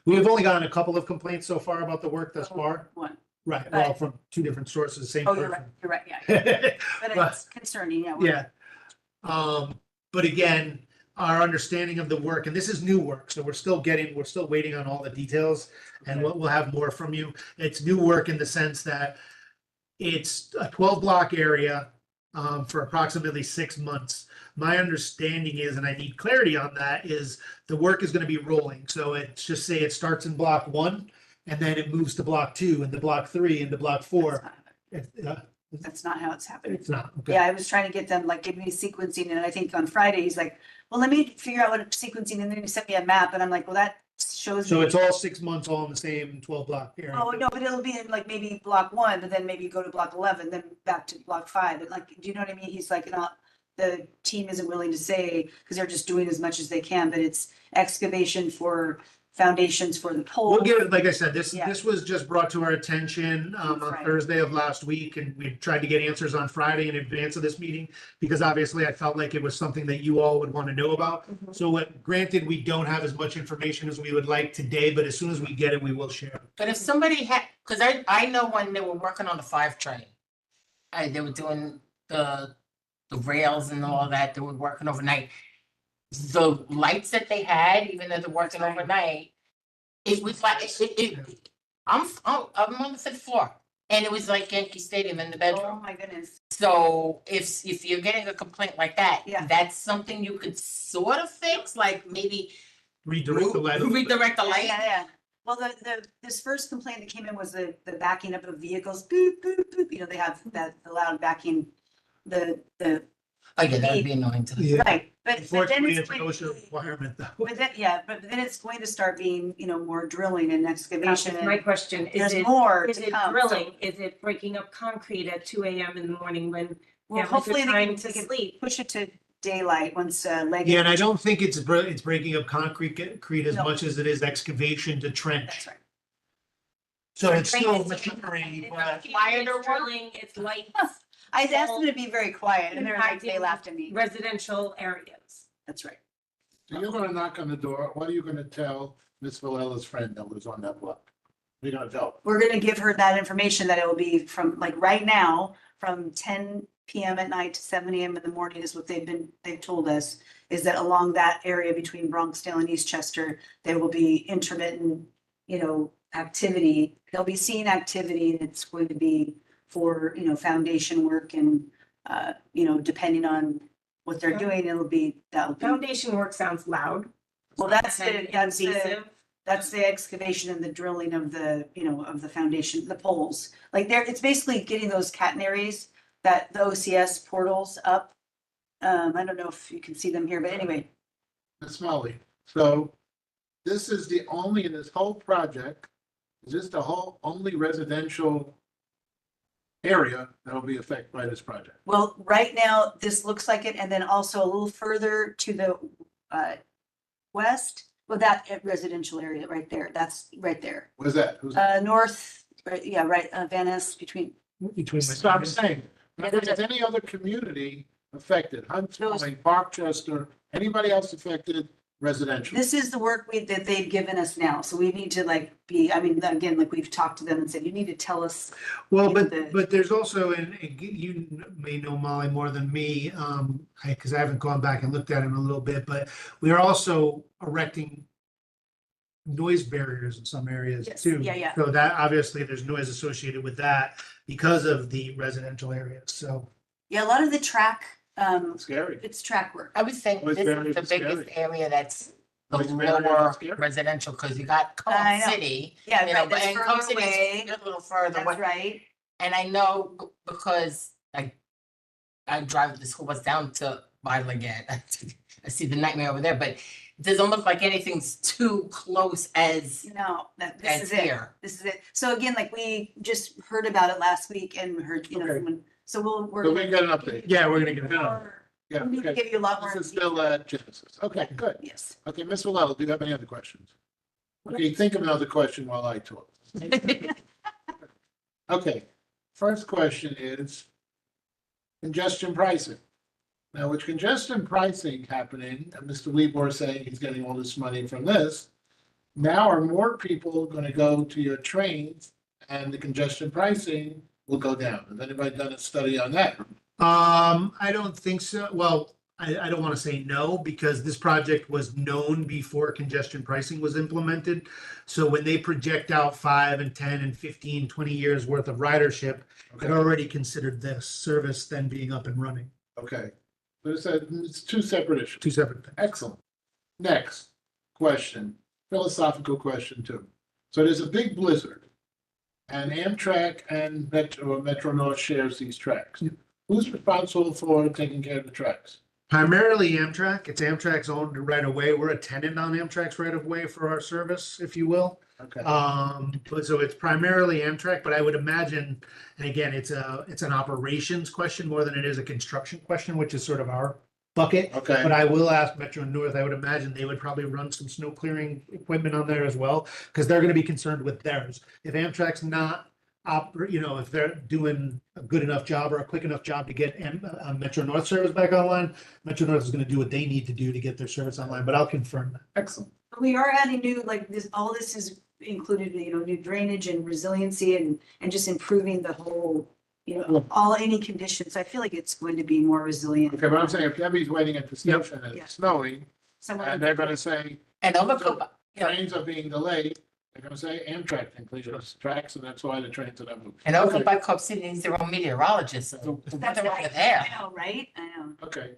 Speaker 5: we've only gotten a couple of complaints so far about the work thus far.
Speaker 3: one.
Speaker 5: Right, well, from two different sources, same
Speaker 3: Oh, you're right,
Speaker 5: person.
Speaker 3: yeah. But it's concerning, yeah.
Speaker 5: Yeah. But again, our understanding of the work, and this is new work, so we're still waiting on all the details. And we'll have more from you. It's new work in the sense that it's a 12-block area for approximately 6 months. My understanding is, and I need clarity on that, is the work is gonna be rolling. So it's just say it starts in block 1, and then it moves to block 2, and to block 3, and to block 4.
Speaker 3: That's not how it's happening.
Speaker 5: It's not, okay.
Speaker 3: Yeah, I was trying to get them, like, give me sequencing, and I think on Friday, he's like, well, let me figure out what sequencing, and then he sent me a map, and I'm like, well, that shows.
Speaker 5: So
Speaker 3: me-
Speaker 5: it's all 6 months, all in the same 12-block area.
Speaker 3: Oh, no, but it'll be in like maybe block 1, but then maybe go to block 11, then back to block 5, and like, do you know what I mean? He's like, not, the team isn't willing to say, because they're just doing as much as they can, but it's excavation for foundations for the pole.
Speaker 5: We'll give it, like I said,
Speaker 3: Yeah.
Speaker 5: this was just brought to our attention on
Speaker 3: Friday.
Speaker 5: Thursday of last week, and we tried to get answers on Friday in advance of this meeting, because obviously I felt like it was something that you all would want to know about. So granted, we don't have as much information as we would like today, but as soon as we get it, we will share.
Speaker 6: But if somebody had, because I know when they were working on the 5 train, they were doing the rails and all that, they were working overnight. The lights that they had, even though they're working overnight, it was like, I'm on the 5th floor, and it was like Yankee Stadium in the
Speaker 3: Oh,
Speaker 6: bedroom.
Speaker 3: my goodness.
Speaker 6: So if you're getting a complaint like that,
Speaker 3: Yeah.
Speaker 6: that's something you could sort of fix, like maybe
Speaker 5: Redirect the light.
Speaker 6: redirect the
Speaker 3: Yeah,
Speaker 6: light.
Speaker 3: yeah. Well, this first complaint that came in was the backing up of vehicles, boop, boop, boop, they have that, the loud backing, the,
Speaker 6: Oh, yeah, that'd be annoying to.
Speaker 5: Yeah.
Speaker 3: right, but then
Speaker 5: Unfortunately,
Speaker 3: it's
Speaker 5: it's an
Speaker 3: going
Speaker 5: OSHA
Speaker 3: to be.
Speaker 5: requirement though.
Speaker 3: But then, yeah, but then it's going to start being, more drilling and excavation.
Speaker 8: My
Speaker 3: And
Speaker 8: question, is
Speaker 3: there's
Speaker 8: it,
Speaker 3: more
Speaker 8: is
Speaker 3: to
Speaker 8: it
Speaker 3: come.
Speaker 8: drilling? Is it breaking up concrete at 2 AM in the morning when
Speaker 3: Well,
Speaker 8: families
Speaker 3: hopefully
Speaker 8: are
Speaker 3: they
Speaker 8: trying
Speaker 3: can,
Speaker 8: to
Speaker 3: they can
Speaker 8: sleep?
Speaker 3: push it to daylight once Leggett.
Speaker 5: Yeah, and I don't think it's breaking up concrete as
Speaker 3: No.
Speaker 5: much as it is excavation to trench.
Speaker 3: That's right.
Speaker 5: So it's still
Speaker 3: Trench is-
Speaker 5: maturing,
Speaker 3: it's
Speaker 5: but
Speaker 6: Wired or
Speaker 8: It's
Speaker 6: what?
Speaker 8: drilling, it's lights,
Speaker 3: I asked them to be very quiet and they
Speaker 8: Impacting
Speaker 3: laughed at me.
Speaker 8: residential areas.
Speaker 3: That's right.
Speaker 2: So you're gonna knock on the door, what are you gonna tell Miss Vallella's friend that was on that block? You're gonna tell.
Speaker 3: We're gonna give her that information that it will be from, like, right now, from 10 p.m. at night to 7 a.m. in the morning is what they've told us, is that along that area between Bronxdale and Eastchester, there will be intermittent, activity. They'll be seeing activity that's going to be for, foundation work and, depending on what they're doing, that'll be.
Speaker 8: Foundation work sounds loud.
Speaker 3: Well, that's the
Speaker 8: Invasive.
Speaker 3: that's the excavation and the drilling of the, of the foundation, the poles. Like it's basically getting those catenaries, the OCS portals up. I don't know if you can see them here, but anyway,
Speaker 2: Ms. Molly, so this is the only, in this whole project, is this the whole only residential area that will be affected by this project?
Speaker 3: well, right now, this looks like it, and then also a little further to the west, well, that residential area right there, that's right there.
Speaker 2: What is that? Who's that?
Speaker 3: North, right, yeah, right, Van Ness between,
Speaker 5: Between
Speaker 2: So I'm
Speaker 5: my.
Speaker 2: saying,
Speaker 3: Yeah,
Speaker 2: if
Speaker 3: there's
Speaker 2: there's any other community affected, Hunts
Speaker 3: Those-
Speaker 2: Point, Parkchester, anybody else affected residential?
Speaker 3: this is the work that they've given us now, so we need to again, like we've talked to them and said, you need to tell us.
Speaker 5: Well,
Speaker 3: you know,
Speaker 5: but there's also, and you may know Molly more than me, because I haven't gone back and looked at it in a little bit, but we are also erecting noise barriers in some areas
Speaker 3: Yes,
Speaker 5: too.
Speaker 3: yeah.
Speaker 5: So that, obviously, there's noise associated with that because of the residential areas, so.
Speaker 3: Yeah, a lot of the track,
Speaker 2: Scary.
Speaker 3: it's track work.
Speaker 6: I would say
Speaker 2: Noise
Speaker 6: this
Speaker 2: barriers
Speaker 6: is the
Speaker 2: are
Speaker 6: biggest
Speaker 2: scary.
Speaker 6: area that's the
Speaker 2: Noise barriers are
Speaker 6: lower
Speaker 2: scary.
Speaker 6: residential, because you got
Speaker 3: I
Speaker 6: Co-op
Speaker 3: know.
Speaker 6: City.
Speaker 3: Yeah,
Speaker 6: You know,
Speaker 3: right,
Speaker 6: but
Speaker 3: that's
Speaker 6: and Co-op
Speaker 3: further
Speaker 6: City
Speaker 3: away.
Speaker 6: is a little further
Speaker 3: That's
Speaker 6: away.
Speaker 3: right.
Speaker 6: And I know because I drive the school bus down to Leggett. I see the nightmare over there, but it doesn't look like anything's too close as
Speaker 3: No, this is it.
Speaker 6: here.
Speaker 3: This is it. So again, like we just heard about it last week and heard,
Speaker 2: Okay.
Speaker 3: someone, so we're.
Speaker 2: So we get an update.
Speaker 5: Yeah, we're gonna get it.
Speaker 2: Yeah,
Speaker 3: We need to
Speaker 2: okay.
Speaker 3: give you a lot more.
Speaker 2: This is still Genesis. Okay, good.
Speaker 3: Yes.
Speaker 2: Okay, Ms. Valletto, do you have any other questions? Okay, think of another question while I talk. Okay, first question is congestion pricing. Now, with congestion pricing happening, and Mr. Weber saying he's getting all this money from this, now are more people going to go to your trains and the congestion pricing will go down? Has anybody done a study on that?
Speaker 5: I don't think so. Well, I don't want to say no, because this project was known before congestion pricing was implemented. So when they project out 5 and 10 and 15, 20 years worth of ridership,
Speaker 2: Okay,
Speaker 5: it already considered this service then being up and running.
Speaker 2: okay. So it's two separate issues.
Speaker 5: Two separate things.
Speaker 2: Excellent. Next question, philosophical question too. So there's a big blizzard and Amtrak and Metro North shares these tracks. Who's responsible for taking care of the tracks?
Speaker 5: Primarily Amtrak. It's Amtrak's owned right of way. We're a tenant on Amtrak's right of way for our service, if you will.
Speaker 2: Okay,
Speaker 5: But so it's primarily Amtrak, but I would imagine, and again, it's an operations question more than it is a construction question, which is sort of our bucket.
Speaker 2: okay,
Speaker 5: But I will ask Metro North, I would imagine they would probably run some snow clearing equipment on there as well, because they're gonna be concerned with theirs. If Amtrak's not if they're doing a good enough job or a quick enough job to get Metro North service back online, Metro North is gonna do what they need to do to get their service online, but I'll confirm that.
Speaker 2: excellent.
Speaker 3: We are adding new, like this, all this is included, new drainage and resiliency and just improving the whole, any conditions. I feel like it's going to be more resilient.
Speaker 2: Okay, but I'm saying if Debbie's waiting at the station and
Speaker 3: Yeah.
Speaker 2: it's snowing,
Speaker 3: Someone-
Speaker 2: and they're gonna say
Speaker 6: And over,
Speaker 2: trains are being delayed, they're gonna say Amtrak didn't clear those tracks and that's why the trains are not moving.
Speaker 6: and over
Speaker 2: Okay.
Speaker 6: by Co-op City needs their own meteorologist, so there's
Speaker 3: That's
Speaker 6: nothing wrong
Speaker 3: right.
Speaker 6: with there.
Speaker 3: I know, right? I know.
Speaker 2: Okay,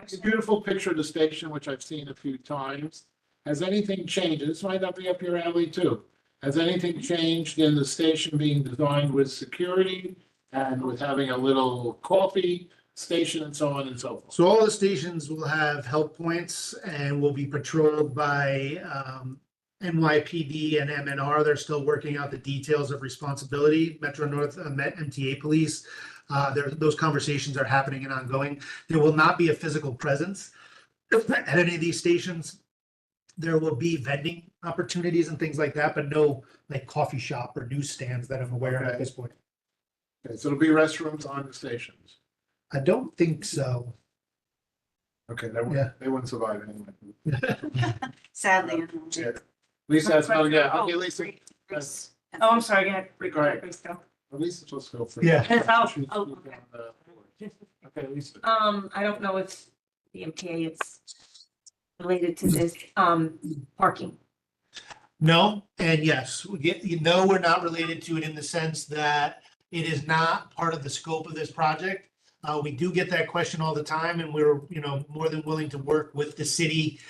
Speaker 2: it's a beautiful picture of the station, which I've seen a few times. Has anything changed? This might not be up your alley too. Has anything changed in the station being designed with security and with having a little coffee station and so on and so forth?
Speaker 5: So all the stations will have help points and will be patrolled by NYPD and MNR. They're still working out the details of responsibility. Metro North, MTA Police. Those conversations are happening and ongoing. There will not be a physical presence at any of these stations. There will be vending opportunities and things like that, but no like coffee shop or newsstands that I'm aware of at
Speaker 2: Okay.
Speaker 5: this point.
Speaker 2: Okay, so there'll be restrooms on the stations.
Speaker 5: I don't think so.
Speaker 2: Okay,
Speaker 5: Yeah.
Speaker 2: they wouldn't survive anyway.
Speaker 3: Sadly. I know.
Speaker 2: Yeah. Lisa, that's, oh, yeah, okay, Lisa.
Speaker 3: Bruce.
Speaker 8: Oh, I'm sorry, go ahead.
Speaker 2: Go ahead.
Speaker 8: Please go.
Speaker 2: Lisa's supposed to go first.
Speaker 5: Yeah.
Speaker 8: Oh,
Speaker 2: Okay, Lisa.
Speaker 8: I don't know if the MTA is related to this, parking.
Speaker 5: No, and yes, we're not related to it in the sense that it is not part of the scope of this project. We do get that question all the time and we're, more than willing to work with the city.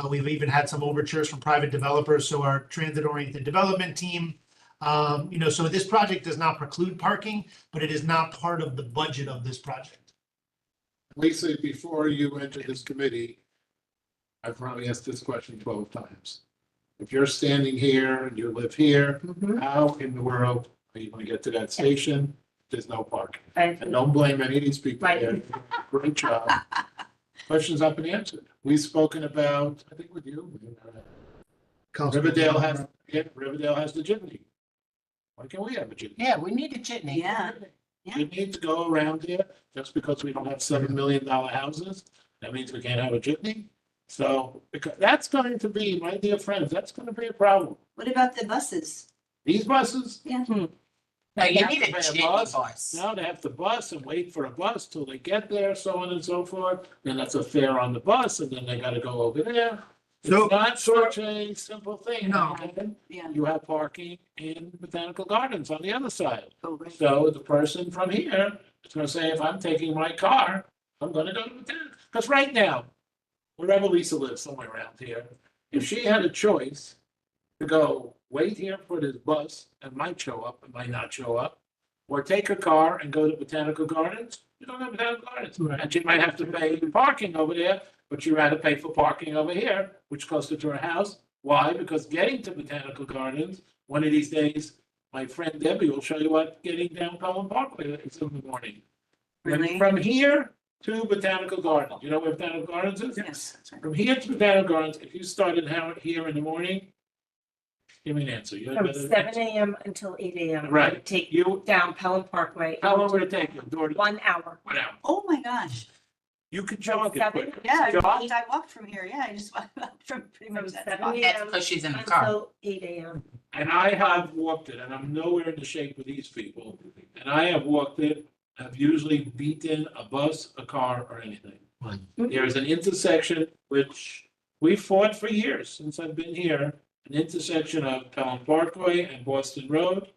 Speaker 5: We've even had some overtures from private developers, so our transit-oriented development team. So this project does not preclude parking, but it is not part of the budget of this project.
Speaker 2: Lisa, before you enter this committee, I've probably asked this question 12 times. If you're standing here and you live here, how in the world are you going to get to that station? There's no parking. And don't blame any of these people.
Speaker 8: Right.
Speaker 2: They're doing a great job. Questions up and answered. We've spoken about, I think with you, Riverdale has the jitney. Why can't we have a jitney?
Speaker 6: Yeah, we need a jitney.
Speaker 3: Yeah.
Speaker 2: You need to go around here just because we don't have $7 million houses. That means we can't have a jitney. So because that's going to be, my dear friends, that's going to be a problem.
Speaker 3: What about the buses?
Speaker 2: These buses,
Speaker 3: Yeah.
Speaker 6: No, you
Speaker 2: have
Speaker 6: need
Speaker 2: to
Speaker 6: a
Speaker 2: pay a
Speaker 6: jitney
Speaker 2: bus.
Speaker 6: bus.
Speaker 2: now they have to bus and wait for a bus till they get there, so on and so forth. Then that's a fare on the bus and then they got to go over there.
Speaker 5: So-
Speaker 2: It's not such a simple thing.
Speaker 5: No.
Speaker 2: Okay?
Speaker 3: Yeah.
Speaker 2: You have parking in Botanical Gardens on the other side.
Speaker 3: Oh, right.
Speaker 2: So the person from here is gonna say, if I'm taking my car, I'm gonna go to Botanical. Because right now, wherever Lisa lives, somewhere around here, if she had a choice to go wait here for this bus and might show up and might not show up, or take her car and go to Botanical Gardens, you don't have Botanical Gardens.
Speaker 5: Right.
Speaker 2: And she might have to pay parking over there, but she'd rather pay for parking over here, which closer to her house. Why? Because getting to Botanical Gardens, one of these days, my friend Debbie will show you what getting down Pelham Parkway is in the morning.
Speaker 3: Really?
Speaker 2: From here to Botanical Gardens, you know where Botanical Gardens is?
Speaker 3: Yes. That's right.
Speaker 2: From here to Botanical Gardens, if you started here in the morning, give me an answer. You had
Speaker 8: From
Speaker 2: better
Speaker 8: 7
Speaker 2: answer.
Speaker 8: AM until 8 AM. I
Speaker 2: Right.
Speaker 8: would Take
Speaker 2: You,
Speaker 8: down Pelham Parkway.
Speaker 2: how long would it take you? Door to
Speaker 8: 1 hour.
Speaker 2: 1 hour.
Speaker 3: Oh, my gosh.
Speaker 2: You could jog it
Speaker 8: 7
Speaker 2: quick.
Speaker 3: Yeah,
Speaker 2: Jog.
Speaker 3: I walked from here. Yeah, I just walked from pretty much
Speaker 8: From
Speaker 3: that
Speaker 8: 7
Speaker 3: spot.
Speaker 8: a.m.
Speaker 6: That's because she's in the car.
Speaker 8: Until 8 AM.
Speaker 2: And I have walked it, and I'm nowhere in the shape of these people. And I have walked it, I've usually beaten a bus, a car, or anything. There is an intersection which we fought for years since I've been here, an intersection of Pelham Parkway and Boston Road.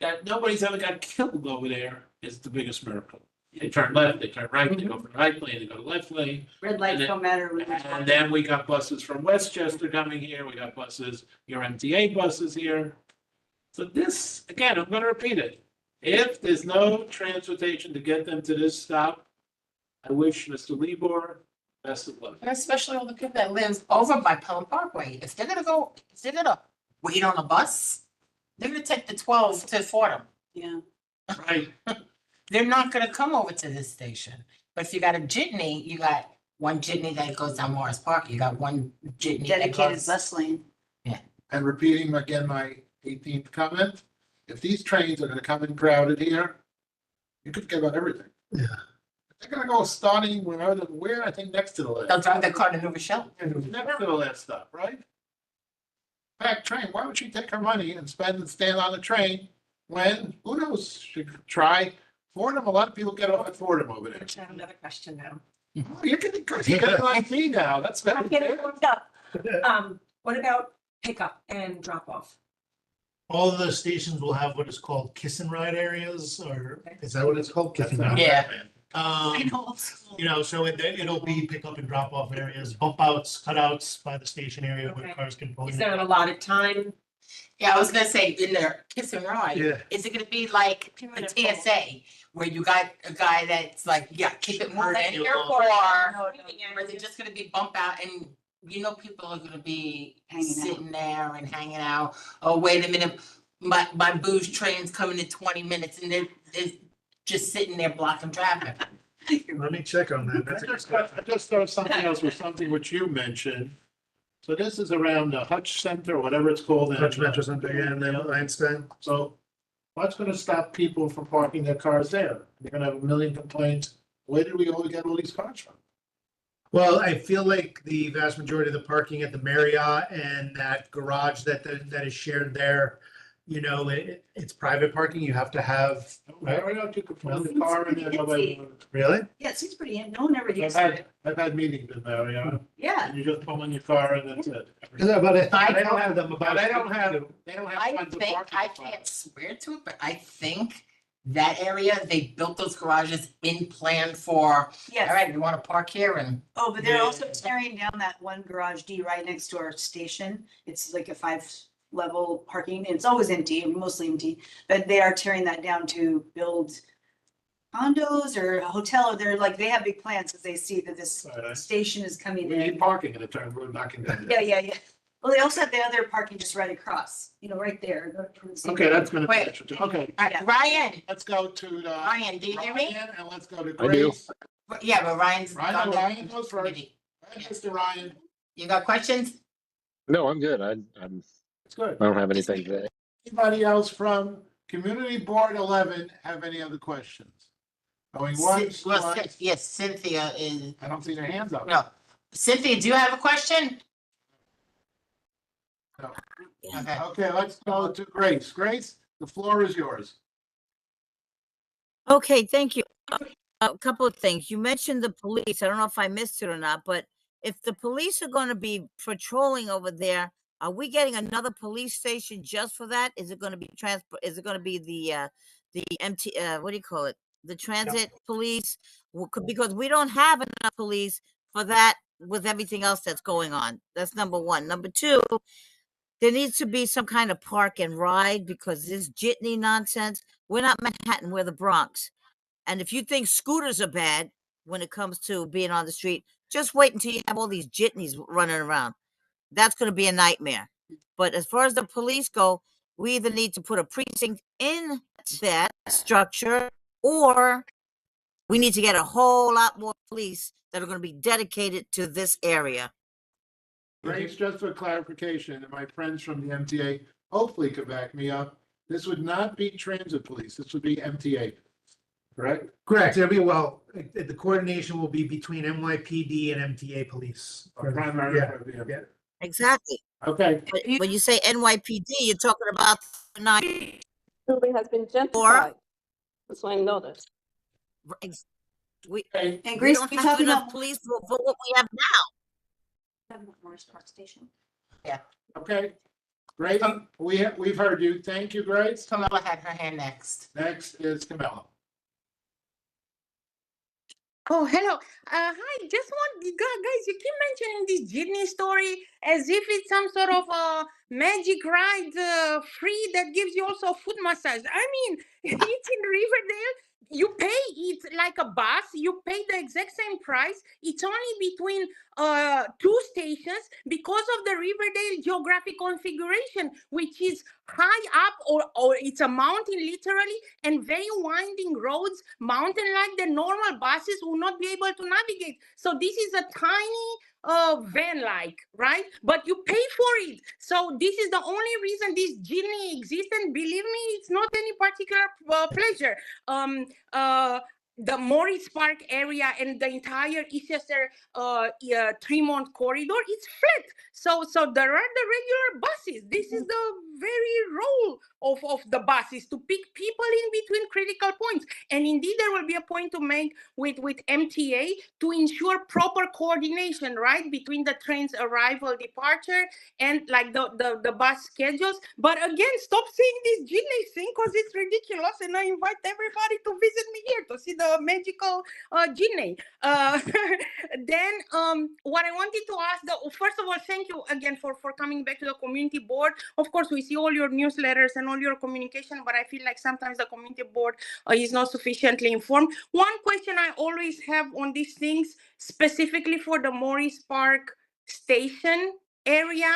Speaker 2: That nobody's ever got killed over there is the biggest miracle. They turn left, they turn right, they go from the right lane, they go to left lane.
Speaker 3: Red lights don't matter. when there's
Speaker 2: And then we got buses from Westchester coming here, we got buses, your MTA buses here. So this, again, I'm gonna repeat it. If there's no transportation to get them to this stop, I wish Mr. Lebor best of luck.
Speaker 6: And especially all the people that lives over by Pelham Parkway. If they're gonna wait on a bus, they're gonna take the 12 to Fordham.
Speaker 3: Yeah.
Speaker 2: Right,
Speaker 6: They're not gonna come over to this station. But if you got a jitney, you got one jitney that goes down Morris Park, you got one jitney that
Speaker 3: Dedicated
Speaker 6: goes.
Speaker 3: bus lane.
Speaker 2: and repeating again my 18th comment, if these trains are gonna come in crowded here, you could forget about everything.
Speaker 5: Yeah.
Speaker 2: They're gonna go starting where, I think next to the last.
Speaker 6: They'll drive their car to New Rochelle.
Speaker 2: Next to the last stop, right? Packed train, why would she take her money and spend and stand on the train when, who knows, she could try Fordham, a lot of people get off at Fordham over there.
Speaker 8: I have another question now.
Speaker 2: You're getting like me now, that's very
Speaker 8: I'm getting
Speaker 2: fair.
Speaker 8: warmed up. What about pickup and drop off?
Speaker 5: All of the stations will have what is called kiss and ride areas, or is that what it's called? Kiss and ride?
Speaker 6: Yeah.
Speaker 3: I know, old school.
Speaker 5: So it'll be pick up and drop off areas, bump outs, cutouts by the station area where
Speaker 8: Okay.
Speaker 5: cars can pull
Speaker 8: Is
Speaker 5: in.
Speaker 8: there a lot of time?
Speaker 6: Yeah, I was gonna say, in their kiss and ride,
Speaker 5: Yeah.
Speaker 6: is it gonna be like the TSA, where you got a guy that's like, yeah, keep it moving,
Speaker 5: you
Speaker 6: or
Speaker 5: will.
Speaker 6: is it just gonna be bump out and people are gonna be
Speaker 3: Hanging out.
Speaker 6: sitting there and hanging out? Oh, wait a minute, my booze train's coming in 20 minutes and they're just sitting there blocking traffic.
Speaker 5: Let me check on that. That's a good question.
Speaker 2: I just thought something else was something which you mentioned. So this is around the Hutch Center, whatever it's called.
Speaker 5: Hutch Metro Center, yeah, and then Einstein.
Speaker 2: So what's gonna stop people from parking their cars there? They're gonna have a million complaints. Where did we all get all these cars from?
Speaker 5: Well, I feel like the vast majority of the parking at the Marriott and that garage that is shared there, you know, it's private parking. You have to have,
Speaker 2: I already know you could put in the car and then nobody.
Speaker 5: really?
Speaker 3: Yeah, it seems pretty, no one ever
Speaker 2: I've
Speaker 3: uses it.
Speaker 2: had meetings in there, yeah.
Speaker 3: Yeah.
Speaker 2: And you just pull in your car and that's it.
Speaker 5: Yeah, but
Speaker 6: I
Speaker 5: they don't have them
Speaker 2: But
Speaker 5: about.
Speaker 2: they don't have
Speaker 6: I
Speaker 2: tons of
Speaker 6: think,
Speaker 2: parking
Speaker 6: I
Speaker 2: spots.
Speaker 6: can't swear to it, but I think that area, they built those garages in plan for, all
Speaker 3: Yes.
Speaker 6: right, we want to park here and.
Speaker 3: Oh, but they're
Speaker 2: Yeah.
Speaker 3: also tearing down that one garage D right next to our station. It's like a 5-level parking. It's always empty, mostly empty, but they are tearing that down to build condos or a hotel. Or they're like, they have big plans because they see that this
Speaker 2: Right.
Speaker 3: station is coming
Speaker 2: We need
Speaker 3: in.
Speaker 2: parking in the turn, we're knocking down.
Speaker 3: Yeah. Well, they also have the other parking just right across, right there.
Speaker 2: Okay, that's gonna be,
Speaker 6: Wait.
Speaker 2: okay,
Speaker 6: All right, Ryan,
Speaker 2: let's go to the.
Speaker 6: Ryan, do you hear me?
Speaker 2: Ryan, and let's go to
Speaker 1: I do.
Speaker 2: Grace.
Speaker 6: Yeah, but Ryan's.
Speaker 2: Ryan,
Speaker 6: on the
Speaker 2: Ryan goes first.
Speaker 6: committee.
Speaker 2: Right, Mr. Ryan,
Speaker 6: You got questions?
Speaker 1: No, I'm good. I
Speaker 2: it's good.
Speaker 1: don't have anything to.
Speaker 2: Anybody else from Community Board 11 have any other questions? Going once,
Speaker 6: Well,
Speaker 2: twice,
Speaker 6: yes, Cynthia is,
Speaker 2: I don't see their hands up.
Speaker 6: no. Cynthia, do you have a question?
Speaker 2: No.
Speaker 6: Okay.
Speaker 2: Okay, let's go to Grace. Grace, the floor is yours.
Speaker 9: Okay, thank you. A couple of things. You mentioned the police. I don't know if I missed it or not, but if the police are going to be patrolling over there, are we getting another police station just for that? Is it going to be transport? Is it going to be the MT? What do you call it? The transit police? Because we don't have enough police for that with everything else that's going on. That's number one. Number two, there needs to be some kind of park and ride because this jitney nonsense. We're not Manhattan, we're the Bronx. And if you think scooters are bad when it comes to being on the street, just wait until you have all these jitneys running around. That's going to be a nightmare. But as far as the police go, we either need to put a precinct in that structure or we need to get a whole lot more police that are going to be dedicated to this area.
Speaker 2: Grace, just for clarification, and my friends from the MTA hopefully could back me up, this would not be transit police, this would be MTA, correct?
Speaker 5: Correct. It'll be, well, the coordination will be between NYPD and MTA police.
Speaker 2: Primary.
Speaker 5: Yeah.
Speaker 9: Exactly.
Speaker 2: Okay,
Speaker 9: But when you say NYPD, you're talking about nine.
Speaker 8: Truly has been gentrified. That's why I know this.
Speaker 9: We
Speaker 2: okay,
Speaker 3: And
Speaker 9: we
Speaker 3: Grace,
Speaker 9: don't
Speaker 3: we
Speaker 9: have
Speaker 3: talking
Speaker 9: enough
Speaker 3: about
Speaker 9: police for what we have now.
Speaker 3: Morris Park Station.
Speaker 2: okay. Great, we've heard you. Thank you, Grace.
Speaker 6: Camilla had her hand next.
Speaker 2: Next is Camilla.
Speaker 10: Oh, hello. Hi. Just want guys, you keep mentioning this Jitney story as if it's some sort of a magic ride free that gives you also a foot massage. I mean, it's in Riverdale. You pay, it's like a bus, you pay the exact same price. It's only between two stations because of the Riverdale geographic configuration, which is high up or it's a mountain literally, and very winding roads, mountain-like, the normal buses will not be able to navigate. So this is a tiny van-like, right? But you pay for it. So this is the only reason this Jitney exists, and believe me, it's not any particular pleasure. The Morris Park area and the entire Eastchester Tremont corridor is flat. So there are the regular buses. This is the very role of the buses, to pick people in between critical points. And indeed, there will be a point to make with MTA to ensure proper coordination, right, between the train's arrival, departure, and like the bus schedules. But again, stop saying this Jitney thing because it's ridiculous. And I invite everybody to visit me here to see the magical Jitney. Then what I wanted to ask, first of all, thank you again for coming back to the community board. Of course, we see all your newsletters and all your communication, but I feel like sometimes the community board is not sufficiently informed. One question I always have on these things, specifically for the Morris Park station area,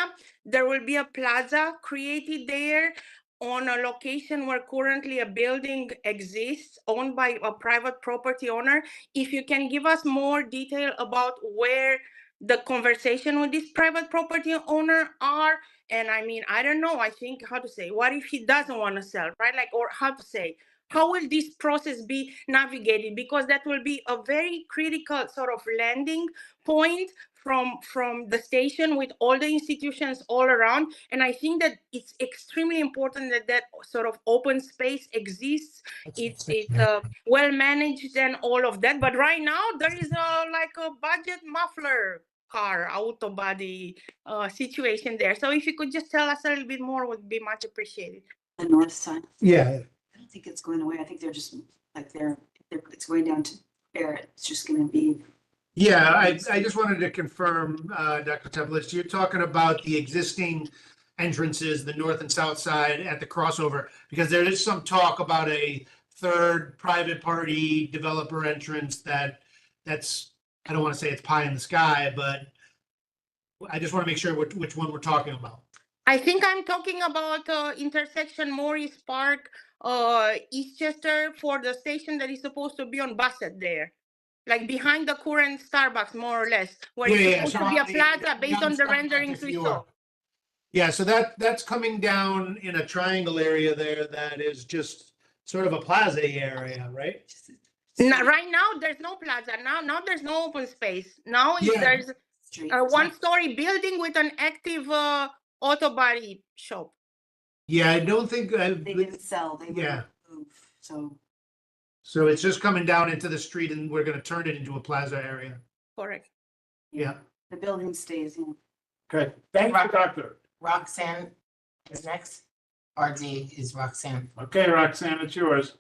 Speaker 10: there will be a plaza created there on a location where currently a building exists owned by a private property owner. If you can give us more detail about where the conversation with this private property owner are. And I mean, I don't know, I think, how to say, what if he doesn't want to sell, right? Like, or how to say, how will this process be navigated? Because that will be a very critical sort of landing point from the station with all the institutions all around. And I think that it's extremely important that that sort of open space exists. It's well managed and all of that. But right now there is like a budget muffler car auto body situation there. So if you could just tell us a little bit more, would be much appreciated.
Speaker 3: The north side,
Speaker 5: Yeah,
Speaker 3: I don't think it's going away. I think they're just like it's going down to Barrett. It's just gonna be.
Speaker 5: yeah, I just wanted to confirm, Dr. Teplis, you're talking about the existing entrances, the north and south side at the crossover, because there is some talk about a third private party developer entrance that's, I don't want to say it's pie in the sky, but I just want to make sure which one we're talking about.
Speaker 10: I think I'm talking about intersection Morris Park, Eastchester, for the station that is supposed to be on Bassett there. Like behind the current Starbucks, more or less, where it's supposed to be a plaza based on the renderings we saw.
Speaker 5: Yeah, so that's coming down in a triangle area there that is just sort of a plaza area, right?
Speaker 10: Right now, there's no plaza. Now there's no open space. Now
Speaker 5: Yeah.
Speaker 10: there's
Speaker 3: Street.
Speaker 10: a one-story building with an active auto body shop.
Speaker 5: Yeah, I don't think,
Speaker 3: They didn't sell, they
Speaker 5: Yeah.
Speaker 3: wouldn't move, so.
Speaker 5: so it's just coming down into the street and we're gonna turn it into a plaza area.
Speaker 10: Correct.
Speaker 5: Yeah.
Speaker 3: The building stays, yeah.
Speaker 2: Okay, thank you, doctor.
Speaker 6: Roxanne is next. RD is Roxanne.
Speaker 2: Okay, Roxanne, it's yours.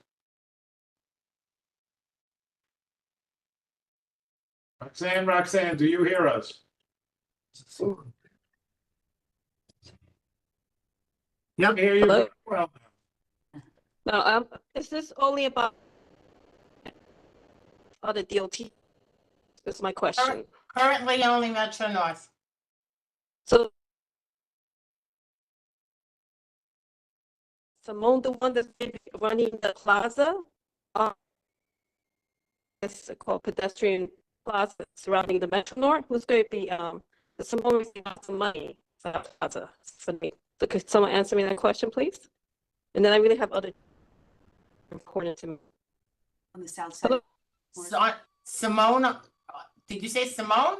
Speaker 2: Roxanne, do you hear us?
Speaker 5: Yep.
Speaker 2: Hear you.
Speaker 11: Hello?
Speaker 2: Well,
Speaker 11: No, is this only about other DOT? Is my question.
Speaker 6: Currently only Metro North.
Speaker 11: So Simone, the one that's gonna be running the plaza, it's called pedestrian plaza surrounding the Metro North. Who's going to be the Simone receiving lots of money for that plaza for me? So could someone answer me that question, please? And then I really have other important to me.
Speaker 3: On the south side.
Speaker 6: So, Simone, did you say Simone?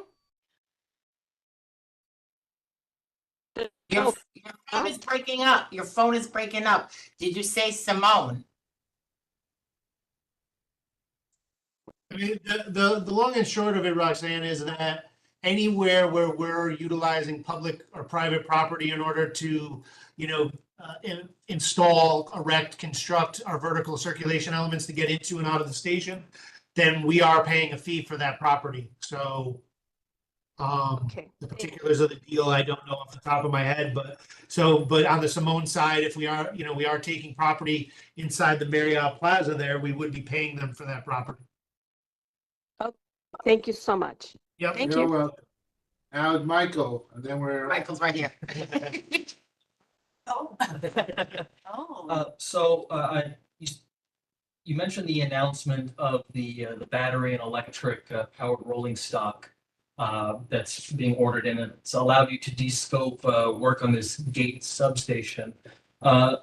Speaker 6: Your phone is breaking up. Your phone is breaking up. Did you say Simone?
Speaker 5: I mean, the long and short of it, Roxanne, is that anywhere where we're utilizing public or private property in order to, install, erect, construct our vertical circulation elements to get into and out of the station, then we are paying a fee for that property. So
Speaker 11: Okay.
Speaker 5: the particulars of the deal, I don't know off the top of my head, but on the Simone side, if we are taking property inside the Marriott Plaza there, we would be paying them for that property.
Speaker 11: Thank you so much.
Speaker 5: Yep.
Speaker 11: Thank
Speaker 2: you're
Speaker 11: you.
Speaker 2: welcome. Now Michael, and then we're.
Speaker 6: Michael's right here.
Speaker 3: Oh. Oh.
Speaker 4: You mentioned the announcement of the battery and electric powered rolling stock that's being ordered, and it's allowed you to de-scope work on this gate substation. Now,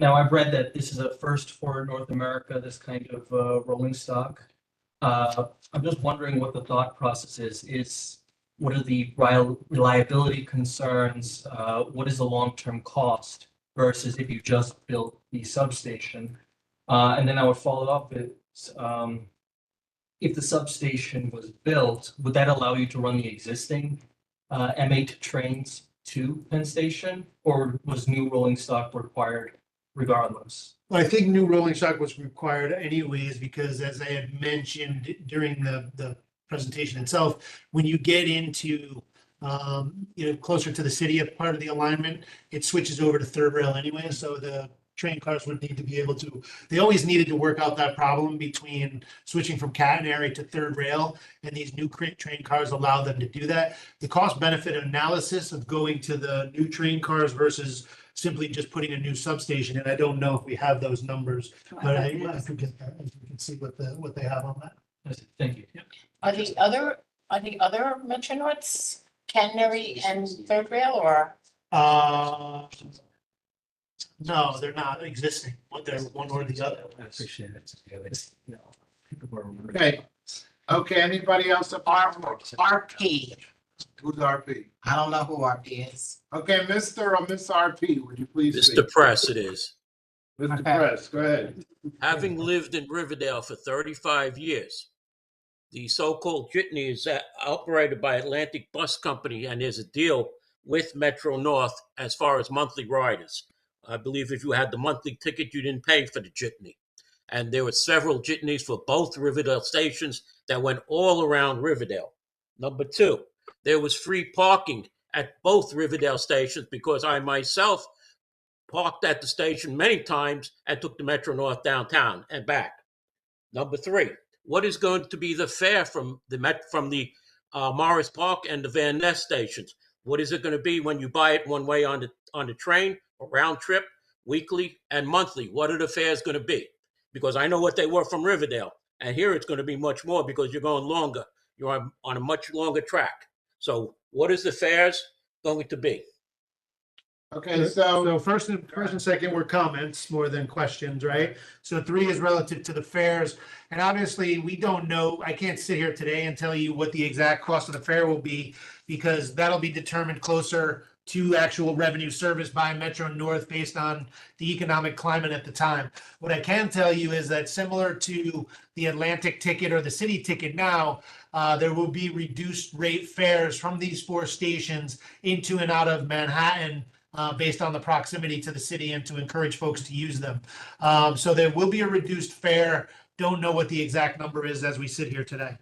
Speaker 4: I've read that this is a first for North America, this kind of rolling stock. I'm just wondering what the thought process is. What are the reliability concerns? What is the long-term cost versus if you just built the substation? And then I would follow up with, if the substation was built, would that allow you to run the existing M8 trains to Penn Station, or was new rolling stock required regardless?
Speaker 5: Well, I think new rolling stock was required anyways, because as I had mentioned during the presentation itself, when you get into closer to the city of part of the alignment, it switches over to third rail anyway. So the train cars would need to be able to, they always needed to work out that problem between switching from catenary to third rail, and these new train cars allow them to do that. The cost benefit analysis of going to the new train cars versus simply just putting a new substation, and I don't know if we have those numbers, but I can get that, if we can see what they have on that.
Speaker 4: Thank you.
Speaker 6: Are the other Metro Norths catenary and third rail, or?
Speaker 5: No, they're not existing. They're one or the other.
Speaker 4: I appreciate it. Yeah, it's, you know, people who are.
Speaker 2: Okay. Okay, anybody else?
Speaker 6: RP.
Speaker 2: Who's RP?
Speaker 6: I don't know who RP is.
Speaker 2: Okay, Mr. or Miss RP, would you please speak?
Speaker 12: Mr. Press, it is.
Speaker 2: Mr.
Speaker 6: Okay.
Speaker 2: Press, go ahead.
Speaker 12: Having lived in Riverdale for 35 years, the so-called jitney is operated by Atlantic Bus Company, and there's a deal with Metro North as far as monthly riders. I believe if you had the monthly ticket, you didn't pay for the jitney. And there were several jitneys for both Riverdale stations that went all around Riverdale. Number two, there was free parking at both Riverdale stations because I myself parked at the station many times and took the Metro North downtown and back. Number three, what is going to be the fare from the Morris Park and the Van Ness stations? What is it going to be when you buy it one way on the train, a round trip, weekly and monthly? What are the fares going to be? Because I know what they were from Riverdale, and here it's going to be much more because you're going longer. You're on a much longer track. So what is the fares going to be?
Speaker 2: Okay, so
Speaker 5: So first and second were comments more than questions, right? So 3 is relative to the fares. And obviously, we don't know, I can't sit here today and tell you what the exact cost of the fare will be because that'll be determined closer to actual revenue service by Metro North based on the economic climate at the time. What I can tell you is that similar to the Atlantic ticket or the city ticket now, there will be reduced rate fares from these 4 stations into and out of Manhattan based on the proximity to the city and to encourage folks to use them. So there will be a reduced fare. Don't know what the exact number is as we sit here today.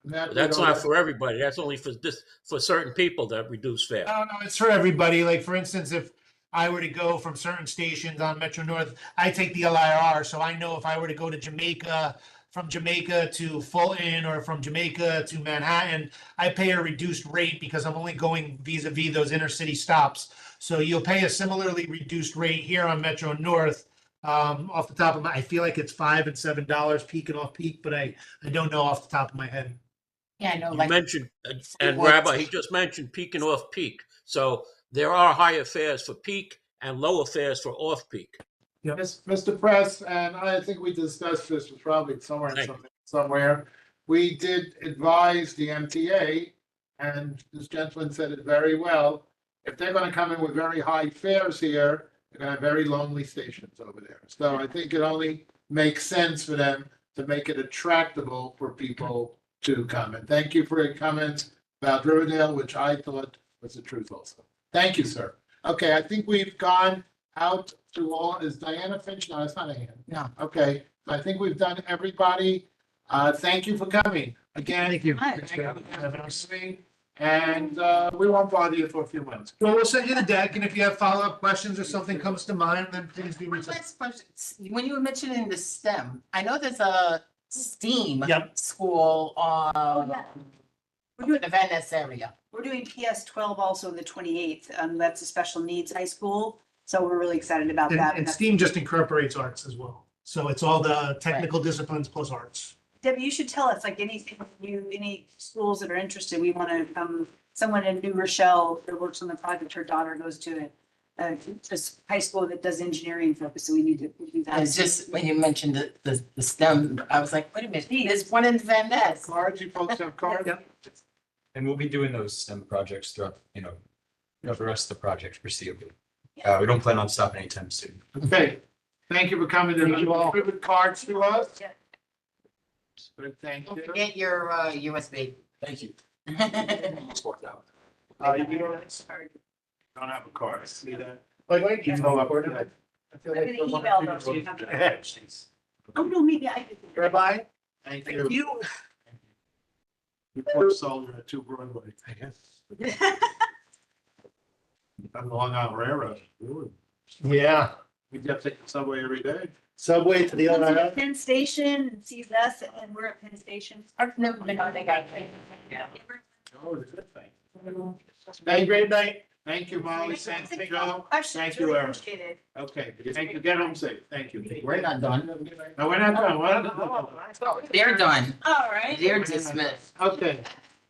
Speaker 12: That's not for everybody. That's only for certain people that reduce fare.
Speaker 5: No, it's for everybody. Like, for instance, if I were to go from certain stations on Metro North, I take the LIR. So I know if I were to go to Jamaica, from Jamaica to Fulton or from Jamaica to Manhattan, I pay a reduced rate because I'm only going vis-a-vis those inner city stops. So you'll pay a similarly reduced rate here on Metro North. Off the top of my, I feel like it's $5 and $7 peak and off peak, but I don't know off the top of my head.
Speaker 6: Yeah, I know,
Speaker 12: You
Speaker 6: like,
Speaker 12: mentioned, and
Speaker 6: what-
Speaker 12: Rabbi, he just mentioned peak and off peak. So there are higher fares for peak and lower fares for off peak.
Speaker 2: Mr. Press, and I think we discussed this probably somewhere. We did advise the MTA, and this gentleman said it very well. If they're going to come in with very high fares here, they're going to have very lonely stations over there. So I think it only makes sense for them to make it attractable for people to come. And thank you for your comments about Riverdale, which I thought was the truth also. Thank you, sir. Okay, I think we've gone out to all. Is Diana Finch? No, it's not a hand.
Speaker 6: No.
Speaker 2: Okay, so I think we've done everybody. Thank you for coming. Again,
Speaker 5: Thank you.
Speaker 3: Hi.
Speaker 2: thank you for listening. And we won't bother you for a few months.
Speaker 5: Well, we'll send you the deck, and if you have follow-up questions or something comes to mind, then please do
Speaker 6: one
Speaker 5: reach out.
Speaker 6: last question. When you were mentioning the STEM, I know there's a STEAM
Speaker 5: Yep.
Speaker 6: school on,
Speaker 3: yeah.
Speaker 6: we're doing the Van Ness area.
Speaker 3: We're doing PS 12 also the 28th. That's a special needs high school. So we're really excited about that.
Speaker 5: And STEAM just incorporates arts as well. So it's all the technical disciplines plus arts.
Speaker 3: Debbie, you should tell us, like, any schools that are interested, we want to, someone in New Rochelle that works on the project, her daughter goes to a high school that does engineering focus, so we need to do that.
Speaker 6: It's just, when you mentioned the STEM, I was like, wait a minute, there's one in Van Ness.
Speaker 2: Cards, you folks have cards?
Speaker 1: And we'll be doing those STEM projects throughout, the rest of the project foreseeably. We don't plan on stopping anytime soon.
Speaker 2: Okay, thank you for coming to distribute cards to us.
Speaker 3: Yeah.
Speaker 2: Good, thank
Speaker 6: Don't
Speaker 2: you.
Speaker 6: forget your USB.
Speaker 1: Thank you.
Speaker 2: You don't have a card, see that?
Speaker 5: Like,
Speaker 2: You know, up there.
Speaker 5: I feel
Speaker 3: I'm gonna email those to you. Oh, no, maybe I could.
Speaker 5: Rabbi?
Speaker 2: Thank you. You poor soul, you're at 2 Broadway. I guess. I'm Long Island Railroad. Really?
Speaker 5: Yeah.
Speaker 2: We have to take the subway every day.
Speaker 5: Subway to the
Speaker 3: Comes
Speaker 5: other
Speaker 3: to
Speaker 5: half.
Speaker 3: Penn Station and sees us, and we're at Penn Station.
Speaker 6: I've never been on that.
Speaker 2: Oh, it's a good thing. Have a great night. Thank you, Molly. Thank you, Joe. Thank you, Eric.
Speaker 3: Appreciate it.
Speaker 2: Okay, thank you. Get home safe. Thank you.
Speaker 6: We're not done.
Speaker 2: No, we're not done. We're not done.
Speaker 6: They're done.
Speaker 3: All right.
Speaker 6: They're dismissed.
Speaker 2: Okay,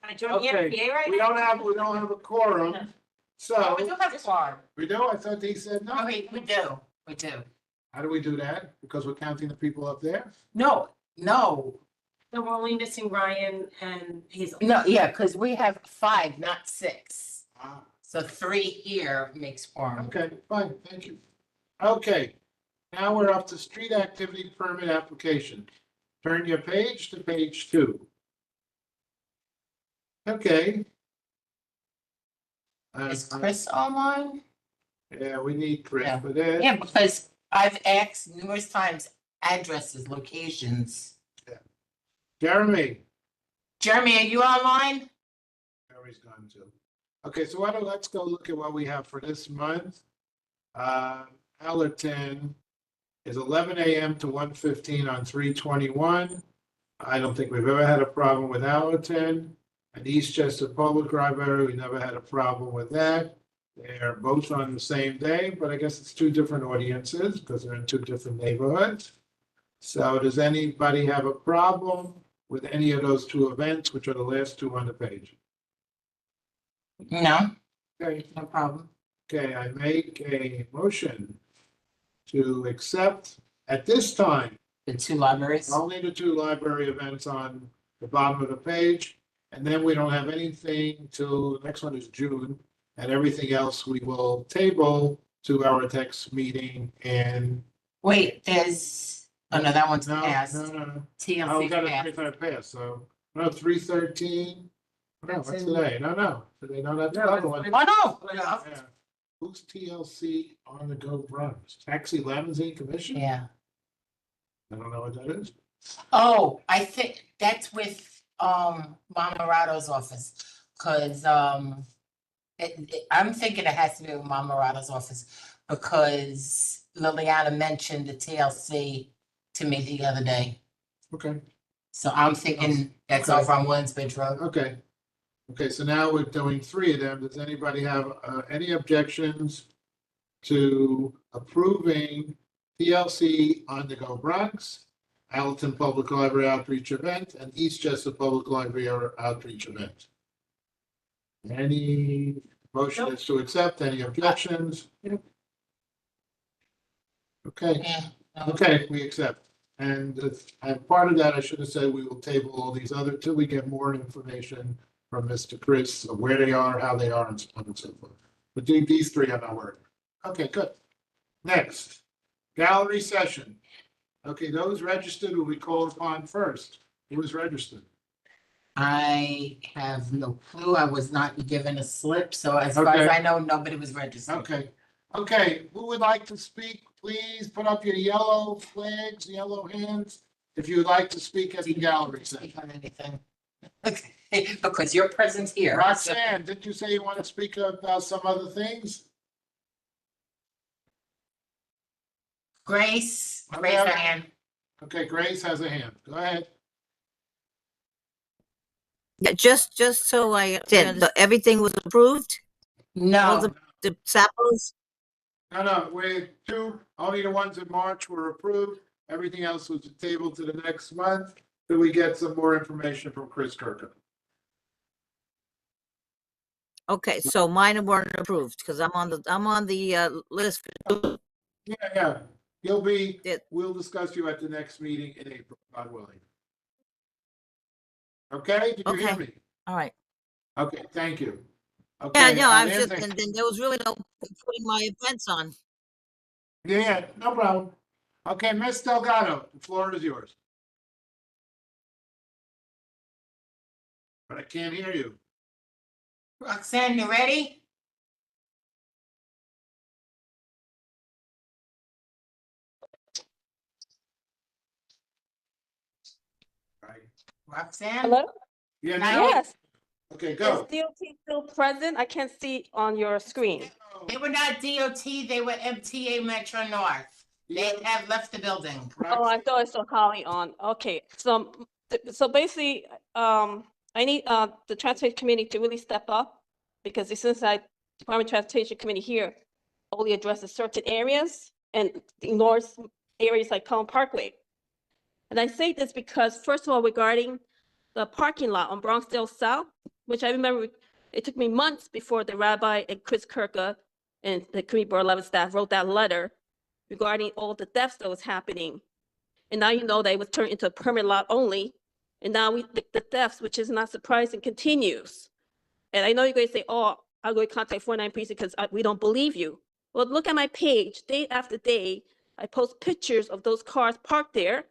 Speaker 3: I join
Speaker 2: Okay.
Speaker 3: the MPA right
Speaker 2: we
Speaker 3: now?
Speaker 2: don't have a quorum, So,
Speaker 6: We do have a farm.
Speaker 2: we do, I thought he said
Speaker 6: No,
Speaker 2: no.
Speaker 6: we do.
Speaker 2: How do we do that? Because we're counting the people up there?
Speaker 6: No.
Speaker 8: No, we're only missing Ryan and Hazel.
Speaker 6: No, yeah, because we have 5, not 6.
Speaker 2: Ah,
Speaker 6: So 3 here makes quorum.
Speaker 2: okay, fine, thank you. Okay, now we're up to street activity permit application. Turn your page to page 2. Okay.
Speaker 6: Is Chris online?
Speaker 2: Yeah, we need Chris
Speaker 6: Yeah.
Speaker 2: for this.
Speaker 6: Yeah, because I've asked numerous times addresses, locations.
Speaker 2: Jeremy.
Speaker 6: Jeremy, are you online?
Speaker 2: Jeremy's gone too. Okay, so let's go look at what we have for this month. Allerton is 11 a.m. to 1:15 on 321. I don't think we've ever had a problem with Allerton. And Eastchester Public Library, we never had a problem with that. They're both on the same day, but I guess it's 2 different audiences because they're in 2 different neighborhoods. So does anybody have a problem with any of those 2 events, which are the last 2 on the page?
Speaker 6: No,
Speaker 2: Okay,
Speaker 6: no problem.
Speaker 2: okay, I make a motion to accept at this time
Speaker 6: The 2 libraries.
Speaker 2: only the 2 library events on the bottom of the page. And then we don't have anything till the next one is June, and everything else we will table to our next meeting and.
Speaker 6: Wait, there's, oh no, that one's
Speaker 2: No,
Speaker 6: passed.
Speaker 2: no, no. Oh, we
Speaker 6: TLC
Speaker 2: got
Speaker 6: passed.
Speaker 2: a pass, so, no, 313. No,
Speaker 6: That's
Speaker 2: what's
Speaker 6: in-
Speaker 2: today? No, today, no, that's another one.
Speaker 6: Oh, no.
Speaker 2: Yeah. Who's TLC on the go runs? Taxi Limousine Commission?
Speaker 6: Yeah.
Speaker 2: I don't know what that is.
Speaker 6: Oh, I think that's with, Mama Marado's office, because, I'm thinking it has to be with Mama Marado's office, because Liliana mentioned the TLC to me the other day.
Speaker 2: Okay,
Speaker 6: So I'm thinking that's
Speaker 2: Okay.
Speaker 6: over on Williamsbridge Road.
Speaker 2: okay. Okay, so now we're doing 3 of them. Does anybody have any objections to approving TLC on the go Bronx, Allerton Public Library outreach event, and Eastchester Public Library outreach event? Any motion is to accept, any objections? Okay,
Speaker 6: Yeah.
Speaker 2: okay, we accept. And part of that, I should have said, we will table all these other till we get more information from Mr. Chris of where they are, how they are, and so on and so forth. But these 3 are not working. Okay, good. Next, gallery session. Okay, those registered will be called upon first. Who was registered?
Speaker 6: I have no clue. I was not given a slip, so as far as
Speaker 2: Okay.
Speaker 6: I know, nobody was registered.
Speaker 2: Okay, okay, who would like to speak? Please put up your yellow flags, yellow hands, if you would like to speak at the gallery session.
Speaker 6: Speak on anything. Okay, because you're present here.
Speaker 2: Roxanne, didn't you say you want to speak about some other things?
Speaker 6: Grace, raise your hand.
Speaker 2: Okay, Grace has a hand. Go ahead.
Speaker 9: Yeah, just so I understand, everything was approved? All
Speaker 6: No,
Speaker 9: the samples?
Speaker 2: No, only the ones in March were approved. Everything else was tabled to the next month, till we get some more information from Chris Kirkham.
Speaker 9: Okay, so mine weren't approved because I'm on the list.
Speaker 2: Yeah,
Speaker 9: Yeah.
Speaker 2: we'll discuss you at the next meeting in April, God willing. Okay, did you hear
Speaker 9: Okay.
Speaker 2: me?
Speaker 9: All right.
Speaker 2: Okay, thank you.
Speaker 9: Yeah,
Speaker 2: Okay,
Speaker 9: no, I was just,
Speaker 2: Nancy-
Speaker 9: and then there was really no putting my events on.
Speaker 2: Yeah, no problem. Okay, Ms. Delgado, the floor is yours. But I can't hear you.
Speaker 6: Roxanne, you ready?
Speaker 2: Right.
Speaker 6: Roxanne?
Speaker 11: Hello?
Speaker 2: Yeah,
Speaker 6: Now-
Speaker 2: now,
Speaker 11: Yes.
Speaker 2: okay,
Speaker 11: Is
Speaker 2: go.
Speaker 11: DOT still present? I can't see on your screen.
Speaker 6: They were not DOT, they were MTA Metro North. They have left the building.
Speaker 11: Oh, I thought I saw Holly on. Okay, so basically, I need the transportation committee to really step up because since Department of Transportation Committee here only addresses certain areas and ignores areas like Cullen Parkway. And I say this because, first of all, regarding the parking lot on Bronxdale South, which I remember It took me months before the rabbi and Chris Kirka and the Community Board 11 staff wrote that letter regarding all the thefts that was happening. And now you know that it was turned into a permit lot only. And now the thefts, which is not surprising, continues. And I know you're going to say, oh, I'll go contact 49 precinct because we don't believe you. Well, look at my page. Day after day, I post pictures of those cars parked there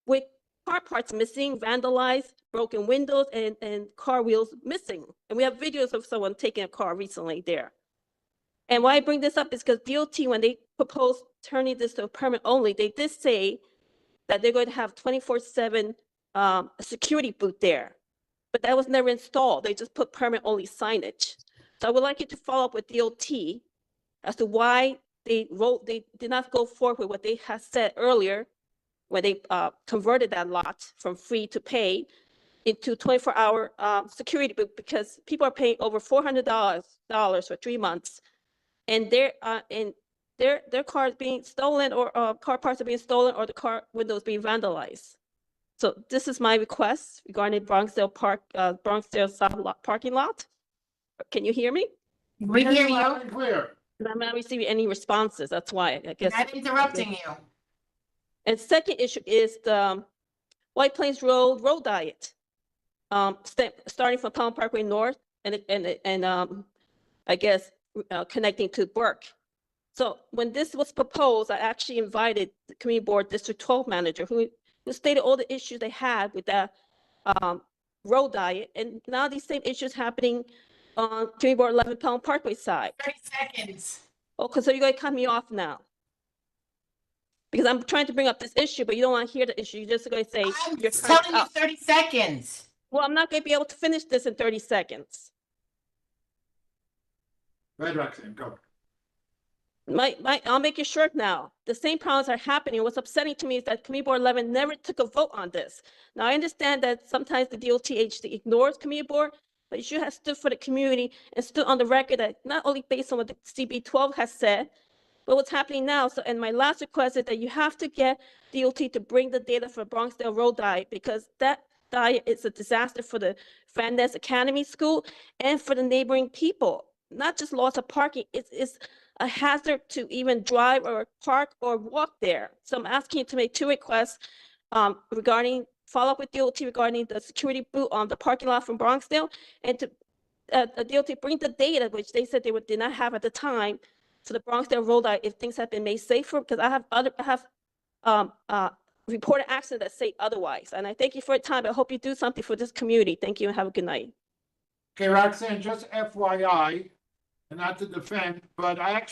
Speaker 11: with car parts missing, vandalized, broken windows, and car wheels missing. And we have videos of someone taking a car recently there. And why I bring this up is because DOT, when they proposed turning this to a permit only, they did say that they're going to have 24/7 security booth there. But that was never installed. They just put permit only signage. So I would like you to follow up with DOT as to why they did not go forward with what they had said earlier when they converted that lot from free to pay into 24-hour security booth, because people are paying over $400 for 3 months, and their car is being stolen, or car parts are being stolen, or the car windows being vandalized. So this is my request regarding Bronxdale South parking lot. Can you hear me?
Speaker 6: We hear you.
Speaker 2: Loud and clear.
Speaker 11: I'm not receiving any responses. That's why I guess.
Speaker 6: I'm interrupting you.
Speaker 11: And second issue is the White Plains Road diet. Starting from Palm Parkway North and I guess connecting to Burke. So when this was proposed, I actually invited the Community Board District 12 manager who stated all the issues they had with that road diet. And now these same issues happening on Community Board 11 Palm Parkway side.
Speaker 6: 30 seconds.
Speaker 11: Okay, so you're going to cut me off now. Because I'm trying to bring up this issue, but you don't want to hear the issue. You're just going to say,
Speaker 6: I'm
Speaker 11: you're
Speaker 6: telling you 30 seconds.
Speaker 11: Well, I'm not going to be able to finish this in 30 seconds.
Speaker 2: Go ahead, Roxanne, go.
Speaker 11: I'll make it short now. The same problems are happening. What's upsetting to me is that Community Board 11 never took a vote on this. Now, I understand that sometimes the DOT agency ignores Community Board, but you should have stood for the community and stood on the record that not only based on what the CB12 has said, but what's happening now. So, and my last request is that you have to get DOT to bring the data for Bronxdale Road diet, because that diet is a disaster for the Van Ness Academy School and for the neighboring people. Not just loss of parking, it's a hazard to even drive or park or walk there. So I'm asking you to make 2 requests regarding follow up with DOT regarding the security booth on the parking lot from Bronxdale, and to DOT bring the data, which they said they did not have at the time, to the Bronxdale Road diet if things have been made safer, because I have reported accidents that say otherwise. And I thank you for your time. I hope you do something for this community. Thank you and have a good night.
Speaker 2: Okay, Roxanne, just FYI, and not to defend, but I had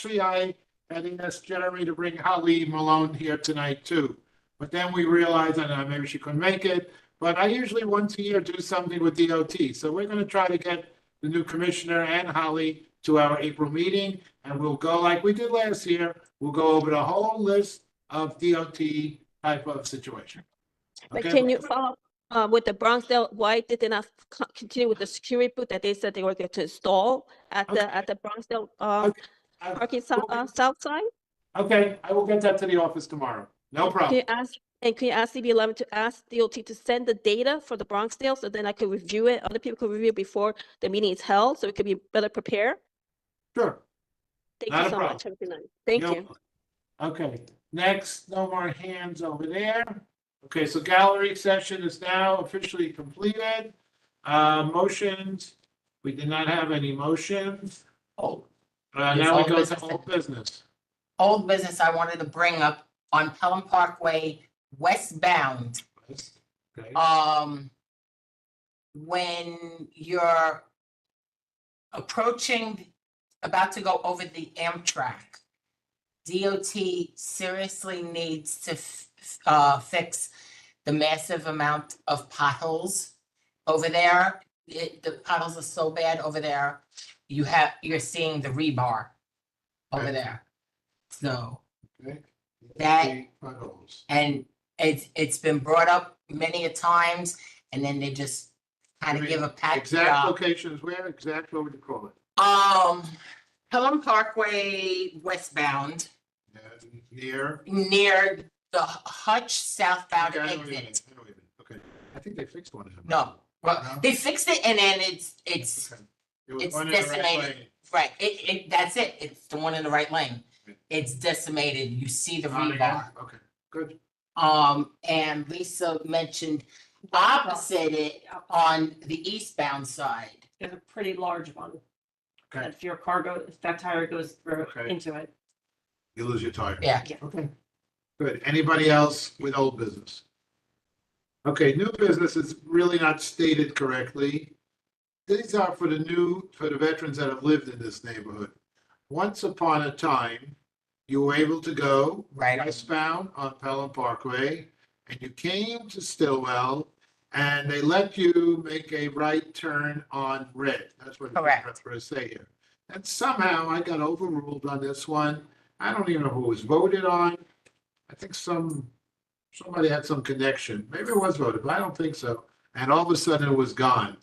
Speaker 2: asked Jeremy to bring Holly Malone here tonight too. But then we realized, that maybe she couldn't make it, but I usually once a year do something with DOT. So we're gonna try to get the new commissioner and Holly to our April meeting, and we'll go like we did last year. We'll go over the whole list of DOT type of situation.
Speaker 11: But
Speaker 2: Okay?
Speaker 11: can you follow up with the Bronxdale? Why did they not continue with the security booth that they said they were going to install at the Bronxdale parking south side?
Speaker 2: Okay, I will get that to the office tomorrow. No
Speaker 11: Can
Speaker 2: problem.
Speaker 11: you ask CB11 to ask DOT to send the data for the Bronxdale, so then I could review it, other people could review it before the meeting is held, so it could be better prepared?
Speaker 2: Sure.
Speaker 11: Thank
Speaker 2: Not
Speaker 11: you
Speaker 2: a
Speaker 11: so
Speaker 2: problem.
Speaker 11: much. Have a good night. Thank
Speaker 2: No.
Speaker 11: you.
Speaker 2: Okay, next, no more hands over there. Okay, so gallery session is now officially completed. Motions, we did not have any motions.
Speaker 6: Oh,
Speaker 2: Now we
Speaker 6: old
Speaker 2: go to
Speaker 6: business.
Speaker 2: old business.
Speaker 6: Old business I wanted to bring up on Pelham Parkway westbound.
Speaker 2: Okay.
Speaker 6: When you're about to go over the Amtrak, DOT seriously needs to fix the massive amount of potholes over there. The potholes are so bad over there. You're seeing the rebar over
Speaker 2: Okay.
Speaker 6: there. So
Speaker 2: Okay.
Speaker 6: that,
Speaker 2: Potholes.
Speaker 6: and it's been brought up many a times, and then they just kind of give a pat
Speaker 2: Exact
Speaker 6: job.
Speaker 2: locations where, what would you call it?
Speaker 6: Pelham Parkway westbound,
Speaker 2: Near.
Speaker 6: near the Hutch southbound
Speaker 2: Okay, I know what you mean,
Speaker 6: exit.
Speaker 2: I know what you mean. Okay, I think they fixed one of them.
Speaker 6: No, well, they fixed it, and then it's
Speaker 2: Okay. It was
Speaker 6: It's
Speaker 2: one in the right
Speaker 6: decimated.
Speaker 2: lane.
Speaker 6: Right, that's it. It's the one in the right lane. It's decimated. You see the
Speaker 2: On again?
Speaker 6: rebar.
Speaker 2: Okay, good.
Speaker 6: And Lisa mentioned opposite it on the eastbound side.
Speaker 8: There's a pretty large one.
Speaker 2: Okay.
Speaker 8: If your car goes, if that tire goes through
Speaker 2: Okay.
Speaker 8: into it.
Speaker 2: You lose your tire.
Speaker 6: Yeah.
Speaker 2: Okay, good. Anybody else with old business? Okay, new business is really not stated correctly. These are for the veterans that have lived in this neighborhood. Once upon a time, you were able to go
Speaker 6: Right.
Speaker 2: westbound on Pelham Parkway, and you came to Stillwell, and they let you make a right turn on red. That's what
Speaker 6: Correct.
Speaker 2: that's what I say here. And somehow I got overruled on this one. I don't even know who was voted on. I think somebody had some connection. Maybe it was voted, but I don't think so. And all of a sudden it was gone.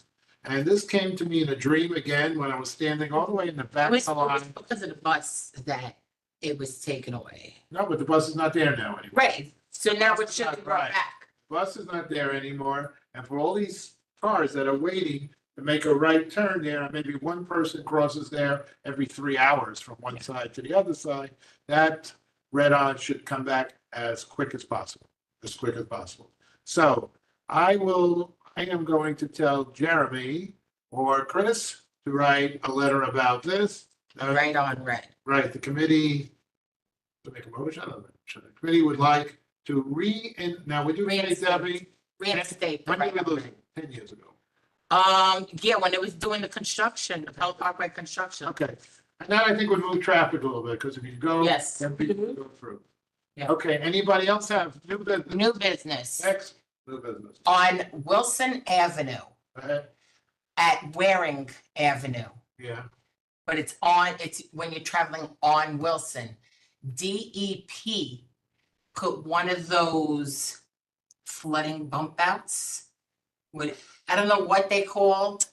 Speaker 2: And this came to me in a dream again when I was standing all the way in the back
Speaker 6: It was
Speaker 2: of the line.
Speaker 6: because of the bus that it was taken away.
Speaker 2: No, but the bus is not there now anymore.
Speaker 6: Right, so now it
Speaker 2: Bus is
Speaker 6: should
Speaker 2: not
Speaker 6: be brought
Speaker 2: right.
Speaker 6: back.
Speaker 2: Bus is not there anymore. And for all these cars that are waiting to make a right turn there, and maybe one person crosses there every 3 hours from one side to the other side, that red on should come back as quick as possible, as quick as possible. So I am going to tell Jeremy or Chris to write a letter about this.
Speaker 6: Right on red.
Speaker 2: Right, the committee, to make a motion, the committee would like to now, would you say,
Speaker 6: Reinstate.
Speaker 2: Debbie?
Speaker 6: Reinstate the
Speaker 2: When did
Speaker 6: right
Speaker 2: we
Speaker 6: on
Speaker 2: lose
Speaker 6: red.
Speaker 2: it? 10 years ago.
Speaker 6: Yeah, when it was doing the construction, the Pelham Parkway construction.
Speaker 2: Okay, and that I think would move traffic a little bit, because if you go.
Speaker 6: Yes.
Speaker 2: Then people go through.
Speaker 6: Yeah.
Speaker 2: Okay, anybody else have new business?
Speaker 6: New business
Speaker 2: Next, new business.
Speaker 6: on Wilson Avenue
Speaker 2: Go ahead.
Speaker 6: at Waring Avenue.
Speaker 2: Yeah,
Speaker 6: But it's when you're traveling on Wilson. DEP put one of those flooding bump outs. I don't know what they called.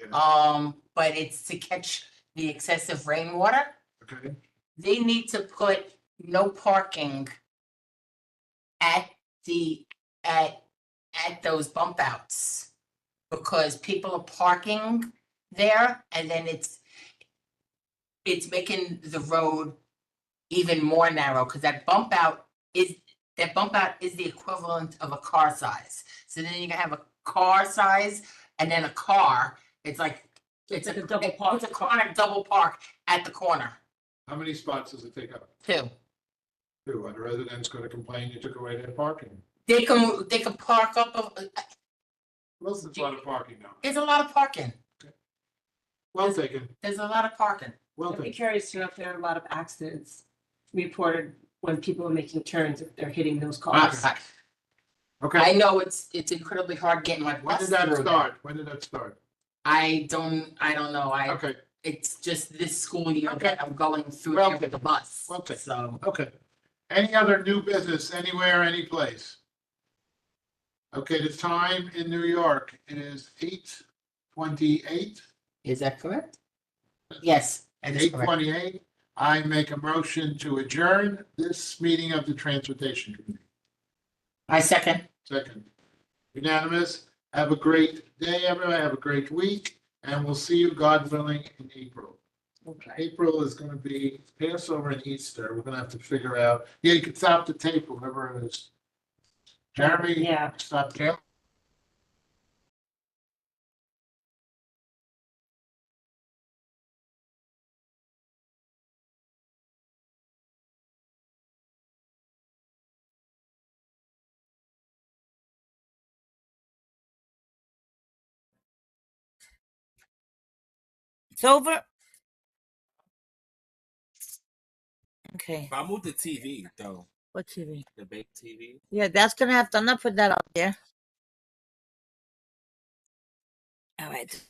Speaker 2: Yeah.
Speaker 6: But it's to catch the excessive rainwater.
Speaker 2: okay,
Speaker 6: They need to put no parking at those bump outs. Because people are parking there and then it's making the road even more narrow, because that bump out is the equivalent of a car size. So then you can have a car size and then a car, it's like a double park. It's a corner double park at the corner,
Speaker 2: how many spots does it take up?
Speaker 6: 2.
Speaker 2: Two, are the residents going to complain you took away their parking?
Speaker 6: They can park up,
Speaker 2: Wilson's a lot of parking now.
Speaker 6: there's a lot of parking.
Speaker 2: Well taken,
Speaker 6: There's a lot of parking.
Speaker 2: well
Speaker 8: I'd be
Speaker 2: taken.
Speaker 8: curious to know if there are a lot of accidents reported when people are making turns, if they're hitting those cars.
Speaker 6: I
Speaker 2: Okay,
Speaker 6: know it's incredibly hard getting my
Speaker 2: when
Speaker 6: bus
Speaker 2: did that
Speaker 6: through there.
Speaker 2: start? When did that start?
Speaker 6: I don't know.
Speaker 2: Okay,
Speaker 6: It's just this school year
Speaker 2: Okay.
Speaker 6: that I'm going through
Speaker 2: Well
Speaker 6: there with the bus.
Speaker 2: well taken.
Speaker 6: So,
Speaker 2: okay. Any other new business anywhere, any place? Okay, the time in New York is 8:28.
Speaker 6: is that correct? Yes, that is
Speaker 2: Eight
Speaker 6: correct.
Speaker 2: 28, I make a motion to adjourn this meeting of the Transportation Committee.
Speaker 6: I second.
Speaker 2: Second, unanimous. Have a great day, everyone. Have a great week, and we'll see you, God willing, in April. April is gonna be Passover and Easter. We're gonna have to figure out, yeah, you can stop the tape, whatever it is. Jeremy?
Speaker 8: Yeah.
Speaker 2: Stop tape.
Speaker 9: It's over? Okay,
Speaker 13: If I move the TV though,
Speaker 9: what TV?
Speaker 13: the big TV.
Speaker 9: Yeah, that's gonna have to, I'm not putting that up there. All right.